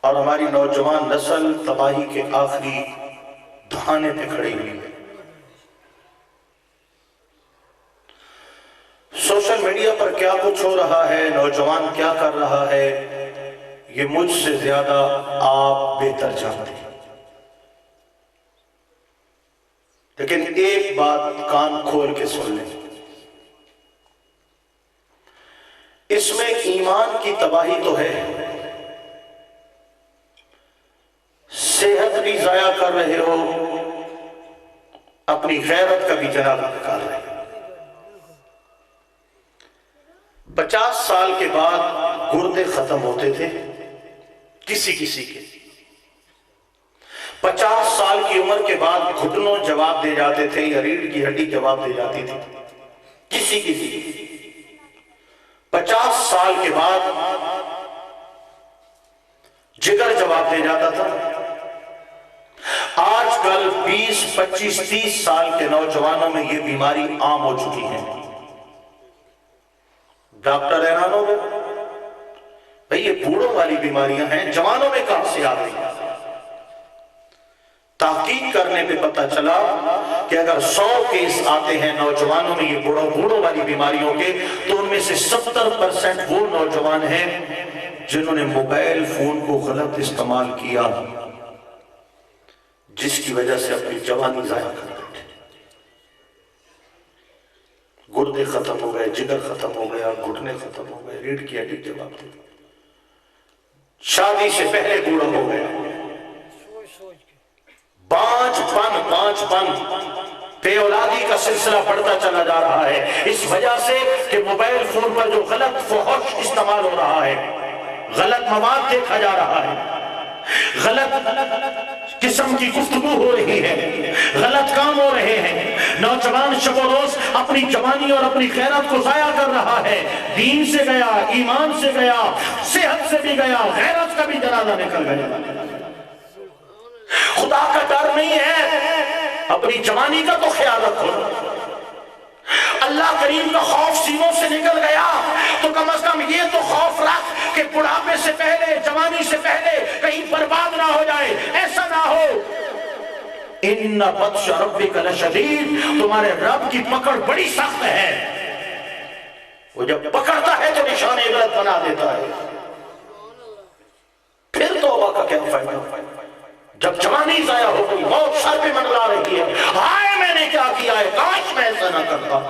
اور ہماری نوجوان نسل تباہی کے آخری دہانے پہ کھڑی ہوئی ہے. سوشل میڈیا پر کیا کچھ ہو رہا ہے, نوجوان کیا کر رہا ہے, یہ مجھ سے زیادہ آپ بہتر جانتے ہیں. لیکن ایک بات کان کھول کے سن لیں, اس میں ایمان کی تباہی تو ہے, صحت بھی ضائع کر رہے ہو, اپنی غیرت کا بھی جنازہ نکال رہے ہیں۔ 50 سال کے بعد گردے ختم ہوتے تھے کسی کے، 50 سال کی عمر کے بعد گھٹنوں جواب دے جاتے تھے یا ریڑھ کی ہڈی جواب دے جاتی تھی کسی 50 سال کے بعد جگر جواب دے جاتا تھا۔ آج کل 20 25 30 سال کے نوجوانوں میں یہ بیماری عام ہو چکی ہے۔ ڈاکٹر حیران ہو گئے، بھئی یہ بوڑھوں والی بیماریاں ہیں، جوانوں میں کہاں سے آ گئی؟ تحقیق کرنے پہ پتہ چلا کہ اگر 100 کیس آتے ہیں نوجوانوں میں یہ بوڑھوں والی بیماریوں کے، تو ان میں سے 70% وہ نوجوان ہیں جنہوں نے موبائل فون کو غلط استعمال کیا، جس کی وجہ سے اپنی جوانی ضائع کر بیٹھے۔ گردے ختم ہو گئے، جگر ختم ہو گیا، گھٹنے ختم ہو گئے، ریڑھ کی ہڈی جواب دے، شادی سے پہلے بوڑھا ہو گیا، پانچ پن بے اولادی کا سلسلہ بڑھتا چلا جا رہا ہے، اس وجہ سے کہ موبائل فون پر جو غلط فحش استعمال ہو رہا ہے، غلط مواد دیکھا جا رہا ہے، غلط قسم کی گفتگو ہو رہی ہے، غلط کام ہو رہے ہیں۔ نوجوان شب و روز اپنی جوانی اور اپنی خیرات کو ضائع کر رہا ہے، دین سے گیا، ایمان سے گیا، صحت سے بھی گیا، غیرت کا بھی جنازہ نکل گیا۔ خدا کا ڈر نہیں ہے، اپنی جوانی کا تو خیال رکھو۔ اللہ کریم کا خوف سینوں سے نکل گیا تو کم از کم یہ تو خوف رکھ کہ بڑھاپے سے پہلے، جوانی سے پہلے کہیں برباد نہ ہو جائے، ایسا نہ ہو۔ ان بطش ربک لشدید، تمہارے رب کی پکڑ بڑی سخت ہے، وہ جب پکڑتا ہے تو نشان عبرت بنا دیتا ہے۔ پھر توبہ کا کیا فائدہ؟ جب جوانی ضائع ہو گئی، موت سر پہ منڈلا رہی ہے، ہائے میں نے کیا کیا ہے، کاش میں ایسا نہ کرتا۔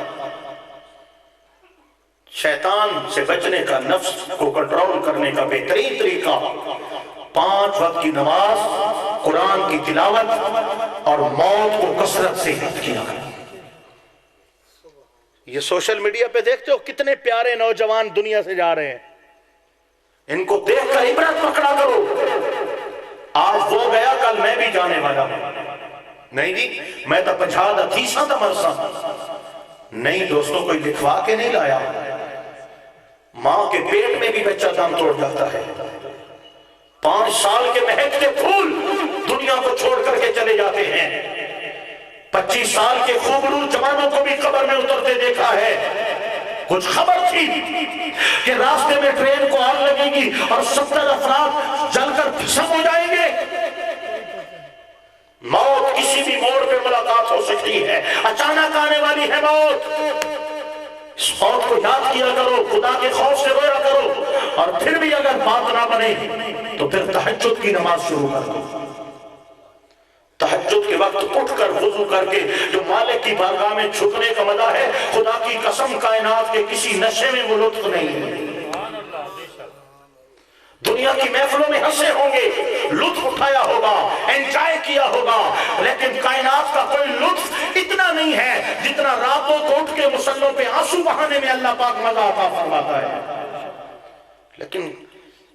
شیطان سے بچنے کا، نفس کو کنٹرول کرنے کا بہترین طریقہ 5 وقت کی نماز، قرآن کی تلاوت اور موت کو کثرت سے یاد کیا کریں۔ یہ سوشل میڈیا پہ دیکھتے ہو کتنے پیارے نوجوان دنیا سے جا رہے ہیں، ان کو دیکھ کر عبرت پکڑا کرو۔ آج وہ گیا، کل میں بھی جانے والا ہوں۔ نہیں جی میں تو 50 30 تھا مرسا، نہیں دوستوں کوئی لکھوا کے نہیں لایا، ماں کے پیٹ میں بھی بچہ دم توڑ جاتا ہے۔ 5 سال کے مہکتے پھول دنیا کو چھوڑ کر کے چلے جاتے ہیں، 25 سال کے خوبرو جوانوں کو بھی قبر میں اترتے دیکھا ہے۔ کچھ خبر تھی کہ راستے میں ٹرین کو آگ لگے گی اور 70 افراد جل کر بھسم ہو جائیں گے۔ موت کسی بھی موڑ پہ ملاقات ہو سکتی ہے، اچانک آنے والی ہے موت۔ اس موت کو یاد کیا کرو، خدا کے خوف سے رویا کرو، اور پھر بھی اگر بات نہ بنے تو پھر تہجد کی نماز شروع کر دو۔ تہجد کے وقت اٹھ کر وضو کر کے جو مالک کی بارگاہ میں جھکنے کا مزہ ہے، خدا کی قسم کائنات کے کسی نشے میں وہ لطف نہیں ہے۔ دنیا کی محفلوں میں ہنسے ہوں گے، لطف اٹھایا ہوگا، انجوائے کیا ہوگا، لیکن کائنات کا کوئی لطف اتنا نہیں ہے جتنا راتوں کو اٹھ کے مصلوں پہ آنسو بہانے میں اللہ پاک مزہ عطا فرماتا ہے۔ لیکن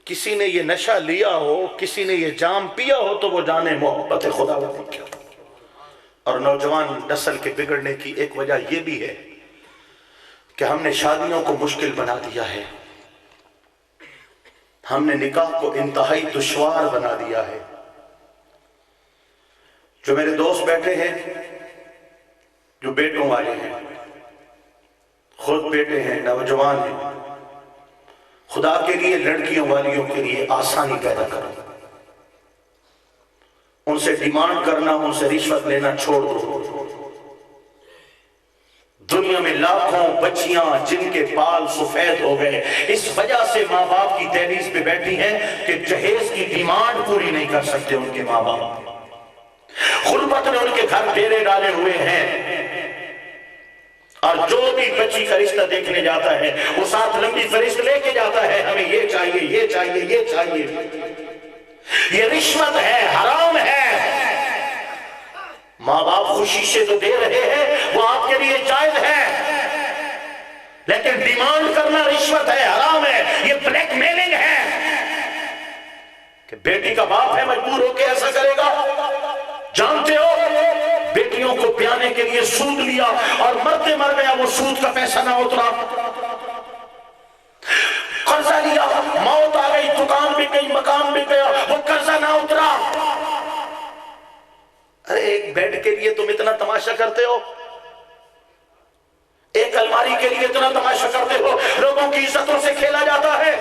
کسی نے یہ نشہ لیا ہو، کسی نے یہ جام پیا ہو تو وہ جانے محبت خدا وہ کیا۔ اور نوجوان نسل کے بگڑنے کی ایک وجہ یہ بھی ہے کہ ہم نے شادیوں کو مشکل بنا دیا ہے، ہم نے نکاح کو انتہائی دشوار بنا دیا ہے۔ جو میرے دوست بیٹھے ہیں، جو بیٹوں والے ہیں، خود بیٹے ہیں، نوجوان ہیں، خدا کے لیے لڑکیوں والیوں کے لیے آسانی پیدا کرو، ان سے ڈیمانڈ کرنا، ان سے رشوت لینا چھوڑ دو۔ دنیا میں لاکھوں بچیاں جن کے بال سفید ہو گئے اس وجہ سے ماں باپ کی دہلیز پہ بیٹھی ہیں کہ جہیز کی ڈیمانڈ پوری نہیں کر سکتے ان کے ماں باپ۔ غربت نے ان کے گھر ڈیرے ڈالے ہوئے ہیں، اور جو بھی بچی کا رشتہ دیکھنے جاتا ہے وہ ساتھ لمبی فہرست لے کے جاتا ہے، ہمیں یہ چاہیے، یہ چاہیے، یہ چاہیے۔ یہ رشوت ہے، حرام ہے۔ ماں باپ خوشی سے تو دے رہے ہیں، وہ آپ کے لیے جائز ہے، لیکن ڈیمانڈ کرنا رشوت ہے، حرام ہے، یہ بلیک میلنگ ہے کہ بیٹی کا باپ ہے مجبور ہو کے ایسا کرے گا۔ جانتے ہو بیٹیوں کو پیانے کے لیے سود لیا اور مرتے مر گیا، وہ سود کا پیسہ نہ اترا، قرضہ لیا، موت آ گئی، دکان بھی گئی، مکان بھی گیا، وہ قرضہ نہ اترا۔ ارے ایک بیڈ کے لیے تم اتنا تماشا کرتے ہو، ایک الماری کے لیے اتنا تماشا کرتے ہو، لوگوں کی عزتوں سے کھیلا جاتا ہے۔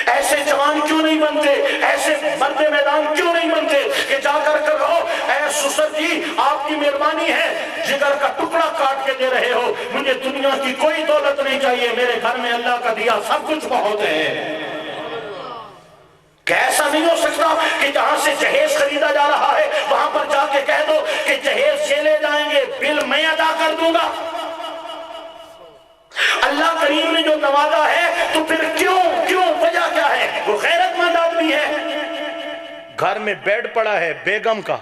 ایسے جوان کیوں نہیں بنتے، ایسے مرد میدان کیوں نہیں بنتے کہ جا کر کہو اے سسر جی آپ کی مہربانی ہے، جگر کا ٹکڑا کاٹ کے دے رہے ہو، مجھے دنیا کی کوئی دولت نہیں چاہیے، میرے گھر میں اللہ کا دیا سب کچھ بہت ہے۔ کہ ایسا نہیں ہو سکتا کہ جہاں سے جہیز خریدا جا رہا ہے وہاں پر جا کے کہہ دو کہ جہیز چلے جائیں گے، بل میں ادا کر دوں گا۔ اللہ کریم نے جو نوازا ہے تو پھر کیوں وجہ کیا ہے؟ وہ غیرت مند آدمی ہے۔ گھر میں بیڈ پڑا ہے بیگم کا،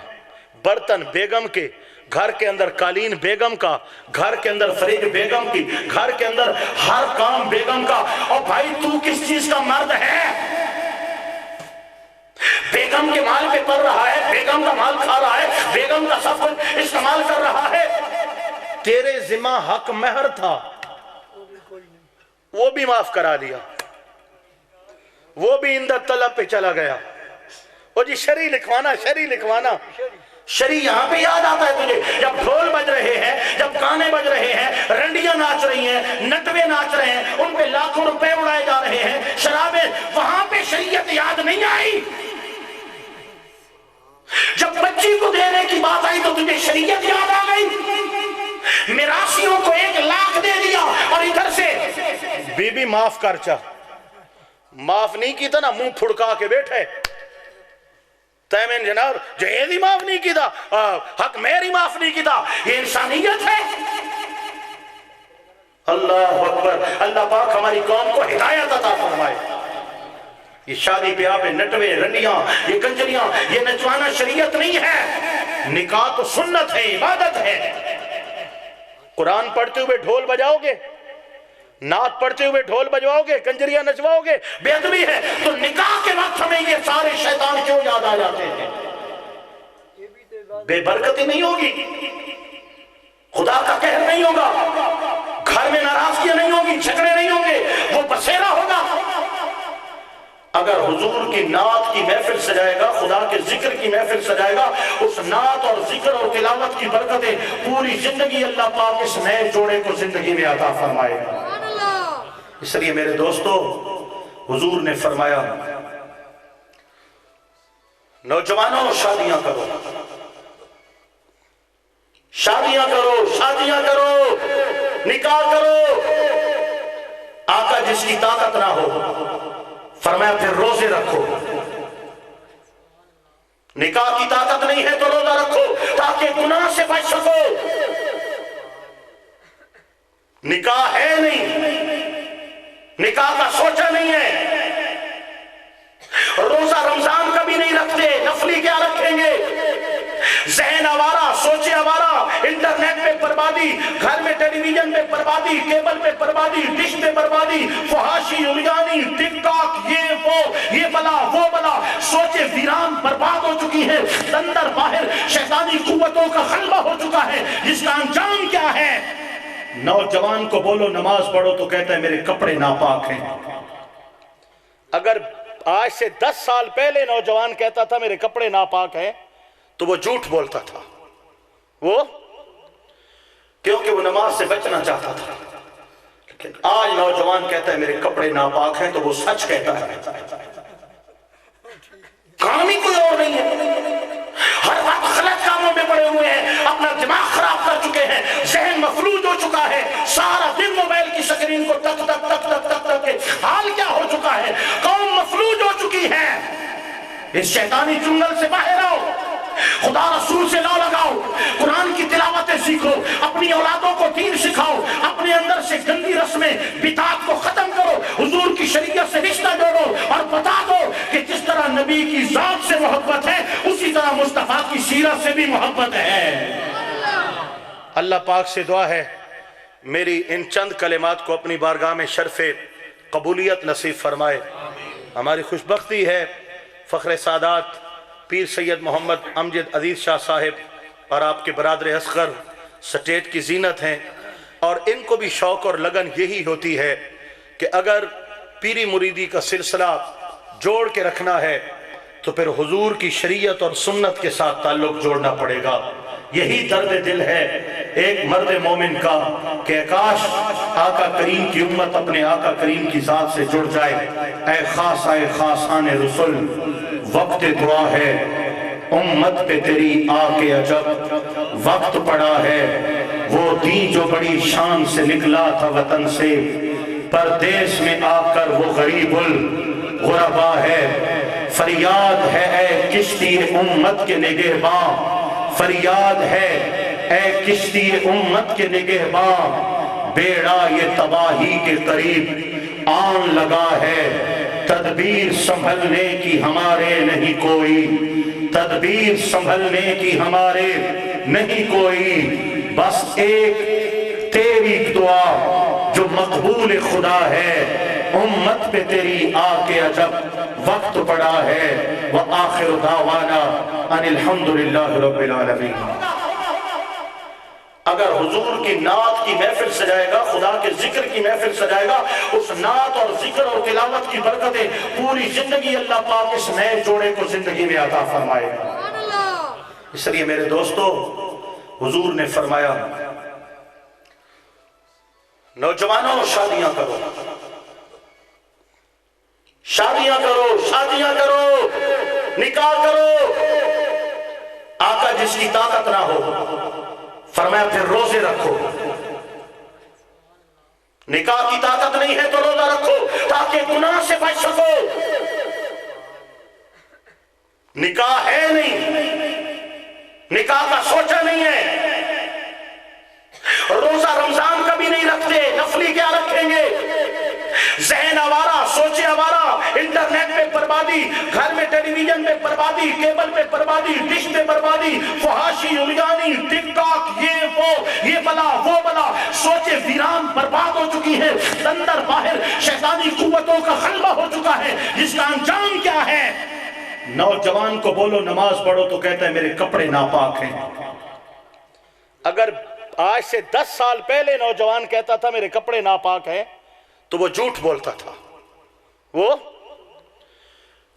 برتن بیگم کے، گھر کے اندر قالین بیگم کا، گھر کے اندر فریج بیگم کی، گھر کے اندر ہر کام بیگم کا، اور بھائی تو کس چیز کا مرد ہے؟ بیگم کے مال پہ پڑ رہا ہے، بیگم کا مال کھا رہا ہے، بیگم کا سب کچھ استعمال کر رہا ہے۔ تیرے ذمہ حق مہر تھا، وہ بھی معاف کرا دیا، وہ بھی اندر طلب پہ چلا گیا۔ وہ جی شرعی لکھوانا، شرعی لکھوانا، شرعی یہاں پہ یاد آتا ہے تجھے جب ڈھول بج رہے ہیں، جب گانے بج رہے ہیں، رنڈیاں ناچ رہی ہیں، نٹوے ناچ رہے ہیں، ان پہ لاکھوں روپے اڑائے جا رہے ہیں، شرابیں، وہاں پہ شریعت یاد نہیں آئی۔ جب بچی کو دینے کی بات آئی تو تجھے شریعت یاد آ گئی۔ میراثیوں کو 1 لاکھ دے دیا اور ادھر سے بی بی معاف کر چاہ، معاف نہیں کی تھا نا، منہ پھڑکا کے بیٹھے تیمین جناب جہیز ہی معاف نہیں کی تھا، حق مہر ہی معاف نہیں کی تھا، یہ انسانیت ہے۔ اللہ اکبر، اللہ پاک ہماری قوم کو ہدایت عطا فرمائے۔ یہ شادی بیاہ پہ نٹوے، رنڈیاں، یہ کنجریاں، یہ نچوانا شریعت نہیں ہے، نکاح تو سنت ہے، عبادت ہے۔ قرآن پڑھتے ہوئے ڈھول بجاؤ گے، نعت پڑھتے ہوئے ڈھول بجواؤ گے، کنجریاں نچواؤ گے، بے ادبی ہے، تو نکاح کے وقت ہمیں یہ سارے شیطان کیوں یاد آ جاتے ہیں؟ بے برکتی نہیں ہوگی، خدا کا قہر نہیں ہوگا، گھر میں ناراضگیاں نہیں ہوگی، جھگڑے نہیں ہوں گے، وہ بسیرا ہوگا۔ اگر حضور کی نعت کی محفل سجائے گا، خدا کے ذکر کی محفل سجائے گا، اس نعت اور ذکر اور تلاوت کی برکتیں پوری زندگی اللہ پاک اس نئے جوڑے کو زندگی میں عطا فرمائے گا۔ اس لیے میرے دوستو، حضور نے فرمایا نوجوانوں شادیاں کرو، شادیاں کرو، شادیاں کرو، نکاح کرو۔ آقا جس کی طاقت نہ ہو فرمایا پھر روزے رکھو، نکاح کی طاقت نہیں ہے تو روزہ رکھو تاکہ گناہ سے بچ سکو۔ نکاح ہے نہیں، نکاح کا سوچا نہیں ہے، روزہ رمضان کا بھی نہیں رکھتے، نفلی کیا رکھیں گے؟ ذہن آوارہ، سوچے آوارہ، انٹرنیٹ پہ بربادی، گھر میں ٹیلی ویژن پہ بربادی، کیبل پہ بربادی، ڈش پہ بربادی، فحاشی، الیانی، ٹک ٹاک، یہ وہ، یہ بلا وہ بلا، سوچے ویران برباد ہو چکی ہیں، اندر باہر شیطانی قوتوں کا غلبہ ہو چکا ہے، جس کا انجام کیا ہے؟ نوجوان کو بولو نماز پڑھو تو کہتا ہے میرے کپڑے ناپاک ہیں۔ اگر آج سے 10 سال پہلے نوجوان کہتا تھا میرے کپڑے ناپاک ہیں تو وہ جھوٹ بولتا تھا، وہ کیونکہ وہ نماز سے بچنا چاہتا تھا۔ لیکن آج نوجوان کہتا ہے میرے کپڑے ناپاک ہیں تو وہ سچ کہتا ہے، کام ہی کوئی اور نہیں ہے، ہر وقت غلط کاموں میں پڑے ہوئے ہیں، اپنا دماغ خراب کر چکے ہیں، ذہن مفلوج ہو چکا ہے، سارا دن موبائل کی سکرین کو تک تک تک تک تک تک کے حال کیا ہو چکا ہے، قوم مفلوج ہو چکی ہے۔ اس شیطانی جنگل سے باہر آؤ، خدا رسول سے لو لگاؤ، قرآن کی تلاوتیں سیکھو، اپنی اولادوں کو دین سکھاؤ، اپنے اندر سے گندی رسمیں بدعات کو ختم کرو، حضور کی شریعت سے رشتہ جوڑو اور بتا دو کہ جس طرح نبی نبی کی ذات سے محبت ہے اسی طرح مصطفیٰ کی سیرت سے بھی محبت ہے۔ اللہ پاک سے دعا ہے میری ان چند کلمات کو اپنی بارگاہ میں شرف قبولیت نصیب فرمائے۔ ہماری خوش بختی ہے فخر سادات پیر سید محمد امجد عزیز شاہ صاحب اور آپ کے برادر اصغر سٹیٹ کی زینت ہیں، اور ان کو بھی شوق اور لگن یہی ہوتی ہے کہ اگر پیری مریدی کا سلسلہ جوڑ کے رکھنا ہے تو پھر حضور کی شریعت اور سنت کے ساتھ تعلق جوڑنا پڑے گا۔ یہی درد دل ہے ایک مرد مومن کا کہ کاش آقا کریم کی امت اپنے آقا کریم کی ذات سے جڑ جائے۔ اے خاصان رسول وقت دعا ہے امت پہ تیری آ کے عجب وقت پڑا ہے، وہ دین جو بڑی شان سے نکلا تھا وطن سے، پردیس میں آ کر وہ غریب الغربا ہے۔ فریاد ہے اے کشتی امت کے نگہباں، فریاد ہے اے کشتی امت کے نگہباں، بیڑا یہ تباہی کے قریب آن لگا ہے، تدبیر سنبھلنے کی ہمارے نہیں کوئی، تدبیر سنبھلنے کی ہمارے نہیں کوئی، بس ایک تیری دعا جو مقبول خدا ہے، امت پہ تیری آ کے عجب وقت پڑا ہے۔ وآخر دعوانا ان الحمدللہ رب العالمین۔ اگر حضور کی نعت کی محفل سجائے گا، خدا کے ذکر کی محفل سجائے گا، اس نعت اور ذکر اور تلاوت کی برکتیں پوری زندگی اللہ پاک اس نئے جوڑے کو زندگی میں عطا فرمائے گا۔ اس لیے میرے دوستو حضور نے فرمایا نوجوانوں شادیاں کرو، شادیاں کرو، شادیاں کرو، نکاح کرو۔ آقا جس کی طاقت نہ ہو فرمایا پھر روزے رکھو، نکاح کی طاقت نہیں ہے تو روزہ رکھو تاکہ گناہ سے بچ سکو۔ نکاح ہے نہیں، نکاح کا سوچا نہیں ہے، روزہ رمضان کا بھی نہیں رکھتے، نفلی کیا رکھیں گے؟ ذہن آوارہ، سوچے آوارہ، انٹرنیٹ پہ بربادی، گھر میں ٹیلی ویژن پہ بربادی، کیبل پہ بربادی، ڈش پہ بربادی، فحاشی، الیانی، ٹک ٹاک، یہ وہ، یہ بلا وہ بلا، سوچے ویران برباد ہو چکی ہے، اندر باہر شیطانی قوتوں کا غلبہ ہو چکا ہے، جس کا انجام کیا ہے؟ نوجوان کو بولو نماز پڑھو تو کہتا ہے میرے کپڑے ناپاک ہیں۔ اگر آج سے 10 سال پہلے نوجوان کہتا تھا میرے کپڑے ناپاک ہیں تو وہ جھوٹ بولتا تھا، وہ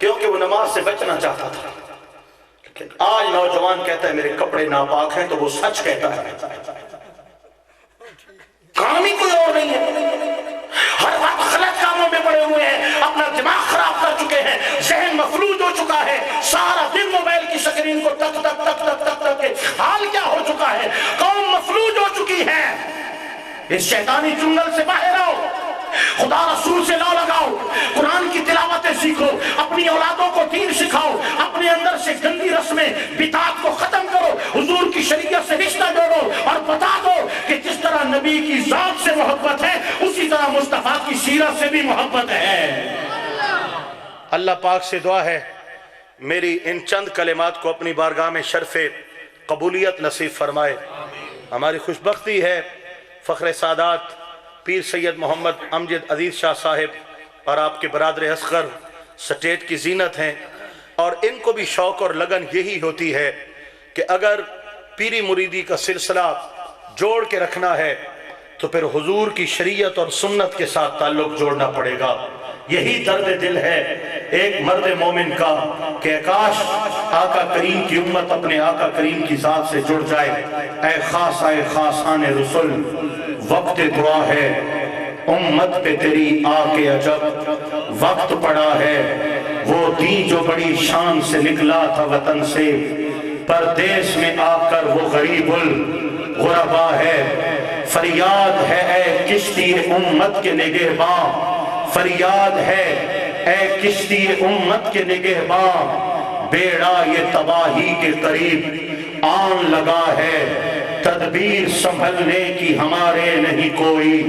کیونکہ وہ نماز سے بچنا چاہتا تھا۔ لیکن آج نوجوان کہتا ہے میرے کپڑے ناپاک ہیں تو وہ سچ کہتا ہے، کام ہی کوئی اور نہیں ہے، ہر وقت غلط کاموں میں پڑے ہوئے ہیں، اپنا دماغ خراب کر چکے ہیں، ذہن مفلوج ہو چکا ہے، سارا دن موبائل کی سکرین کو تک تک تک تک تک تک کے حال کیا ہو چکا ہے، قوم مفلوج ہو چکی ہے۔ اس شیطانی چنگل سے باہر آؤ، خدا رسول سے لو لگاؤ، قرآن کی تلاوتیں سیکھو، اپنی اولادوں کو دین سکھاؤ، اپنے اندر سے گندی رسمیں بدعات کو ختم کرو، حضور کی شریعت سے رشتہ جوڑو اور بتا دو کہ جس طرح نبی کی ذات سے محبت ہے اسی طرح مصطفیٰ کی سیرت سے بھی محبت ہے۔ اللہ پاک سے دعا ہے میری ان چند کلمات کو اپنی بارگاہ میں شرف قبولیت نصیب فرمائے۔ ہماری خوش بختی ہے فخر سادات پیر سید محمد امجد عزیز شاہ صاحب اور آپ کے برادر اصغر سٹیٹ کی زینت ہیں، اور ان کو بھی شوق اور لگن یہی ہوتی ہے کہ اگر پیری مریدی کا سلسلہ جوڑ کے رکھنا ہے تو پھر حضور کی شریعت اور سنت کے ساتھ تعلق جوڑنا پڑے گا۔ یہی درد دل ہے ایک مرد مومن کا کہ کاش آقا کریم کی امت اپنے آقا کریم کی ذات سے جڑ جائے۔ اے خاصان رسول وقت دعا ہے امت پہ تیری آ کے عجب وقت پڑا ہے، وہ دین جو بڑی شان سے نکلا تھا وطن سے، پردیس میں آ کر وہ غریب الغربا ہے۔ فریاد ہے اے کشتی امت کے نگہباں، فریاد ہے اے کشتی امت کے نگہباں، بیڑا یہ تباہی کے قریب آن لگا ہے، تدبیر سنبھلنے کی ہمارے نہیں کوئی،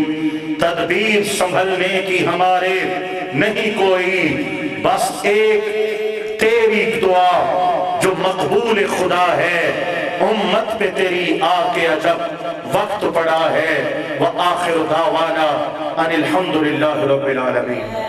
تدبیر سنبھلنے کی ہمارے نہیں کوئی، بس ایک تیری دعا جو مقبول خدا ہے، امت پہ تیری آ کے عجب وقت پڑا ہے۔ وآخر دعوانا ان الحمدللہ رب العالمین۔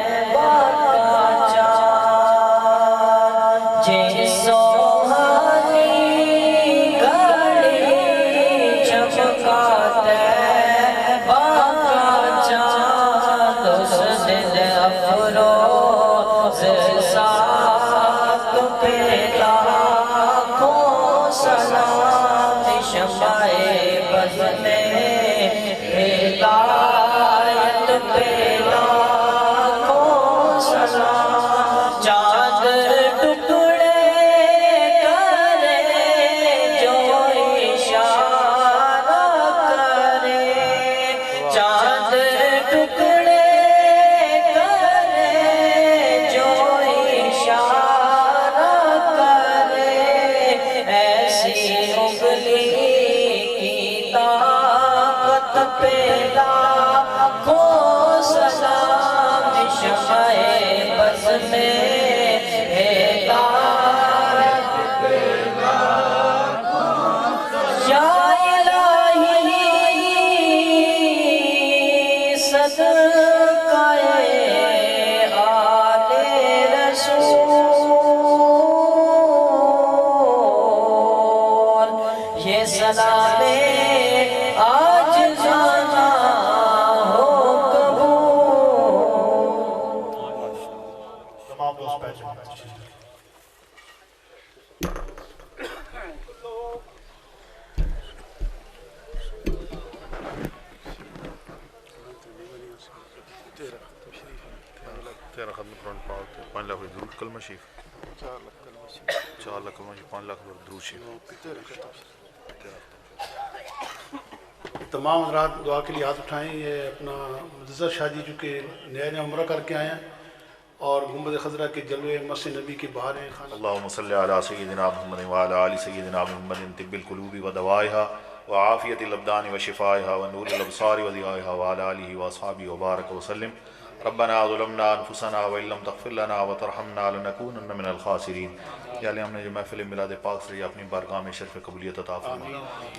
تیرا ختم قرآن پاک 5 لاکھ درود کلمہ شریف 4 لاکھ کلمہ شریف 5 لاکھ درود شریف۔ تمام حضرات دعا کے لیے ہاتھ اٹھائیں۔ یہ اپنا مدثر شاہ جی چونکہ نیا عمرہ کر کے آئے ہیں اور گنبد خضرا کے جلوے مسجد نبی کی بہاریں خانہ اللہم صلی علی سیدنا محمد وعلی آل سیدنا محمد طب القلوب ودوائها وعافیت الابدان وشفائها ونور الابصار وضیائها وعلی آلہ واصحابہ وبارک وسلم۔ ربنا ظلمنا انفسنا وان لم تغفر لنا وترحمنا لنکونن من الخاسرین۔ یا علی ہم نے جو محفل میلاد پاک سے اپنی بارگاہ میں شرف قبولیت عطا فرمائے۔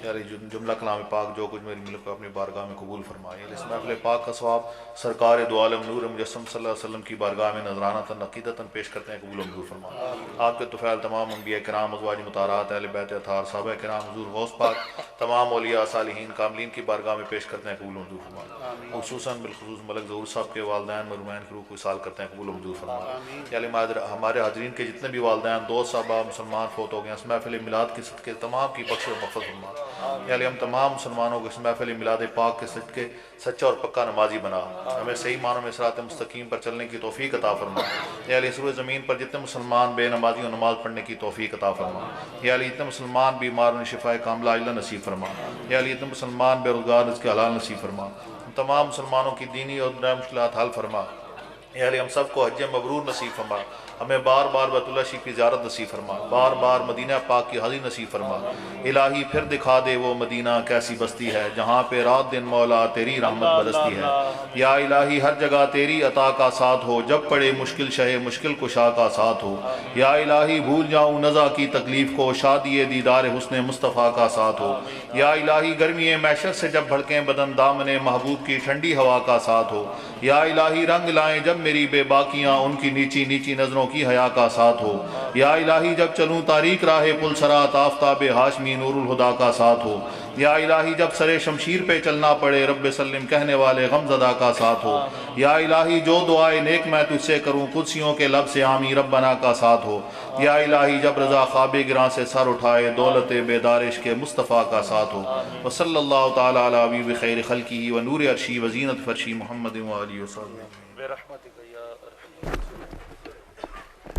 یا علی جملہ کلام پاک جو کچھ میری ملک کو اپنی بارگاہ میں قبول فرمائے۔ اس محفل پاک کا ثواب سرکار دو عالم نور مجسم صلی اللہ علیہ وسلم کی بارگاہ میں نذرانۃ عقیدتاً پیش کرتے ہیں، قبول و منظور فرمائے۔ آپ کے طفیل تمام انبیاء کرام، ازواج مطہرات، اہل بیت اطہار، صحابہ کرام، حضور غوث پاک، تمام اولیاء صالحین کاملین کی بارگاہ میں پیش کرتے ہیں، قبول و منظور فرمائے۔ خصوصاً بالخصوص ملک ظہور صاحب کے والدین مرحومین کی روح کو وصال کرتے ہیں، قبول و منظور فرمائے۔ یا علی ہمارے حاضرین کے جتنے بھی والدین، دوست، صحابہ، مسلمان فوت ہو گئے ہیں، اس محفل میلاد کے صدقے تمام کی بخش و مغفرت فرما۔ یا علی ہم تمام مسلمانوں کو اس محفل میلاد پاک کے صدقے سچا اور پکا نمازی بنا، ہمیں صحیح معنوں میں صراط مستقیم پر چلنے کی توفیق عطا فرما۔ یا علی سروِ زمین پر جتنے مسلمان بے نمازیوں نماز پڑھنے کی توفیق عطا فرما۔ یا علی جتنے مسلمان بیماروں نے شفائے کاملہ عاجلہ نصیب فرما۔ یا علی جتنے مسلمان بے روزگار رزق حلال نصیب فرما۔ تمام مسلمانوں کی دینی اور دنیاوی مشکلات حل فرما۔ یا علی ہم سب کو حج مبرور نصیب فرما، ہمیں بار بار بیت اللہ شریف کی زیارت نصیب فرما، بار بار مدینہ پاک کی حاضری نصیب فرما۔ الہی پھر دکھا دے وہ مدینہ کیسی بستی ہے جہاں پہ رات دن مولا تیری رحمت برستی ہے۔ یا الہی ہر جگہ تیری عطا کا ساتھ ہو، جب پڑے مشکل شہ مشکل کشا کا ساتھ ہو۔ یا الہی بھول جاؤں نزا کی تکلیف کو، شادی دیدار حسن مصطفیٰ کا ساتھ ہو۔ یا الہی گرمی محشر سے جب بھڑکیں بدن دامن محبوب کی ٹھنڈی ہوا کا ساتھ ہو۔ یا الہی رنگ لائیں جب میری بے باکیاں ان کی نیچی نیچی نظروں کی حیا کا ساتھ ہو۔ یا الہی جب چلوں تاریک راہ پل سرات آفتاب ہاشمی نور الہدا کا ساتھ ہو۔ یا الہی جب سرے شمشیر پہ چلنا پڑے رب سلم کہنے والے غم زدہ کا ساتھ ہو۔ یا الہی جو دعائے نیک میں تجھ سے کروں قدسیوں کے لب سے آمی ربنا کا ساتھ ہو۔ یا الہی جب رضا خواب گراں سے سر اٹھائے دولت بیدارش کے مصطفیٰ کا ساتھ ہو۔ وصلی اللہ تعالی علی حبیب خیر خلقہ و نور عرشی و زینت فرشی محمد و آلہ وصحبہ۔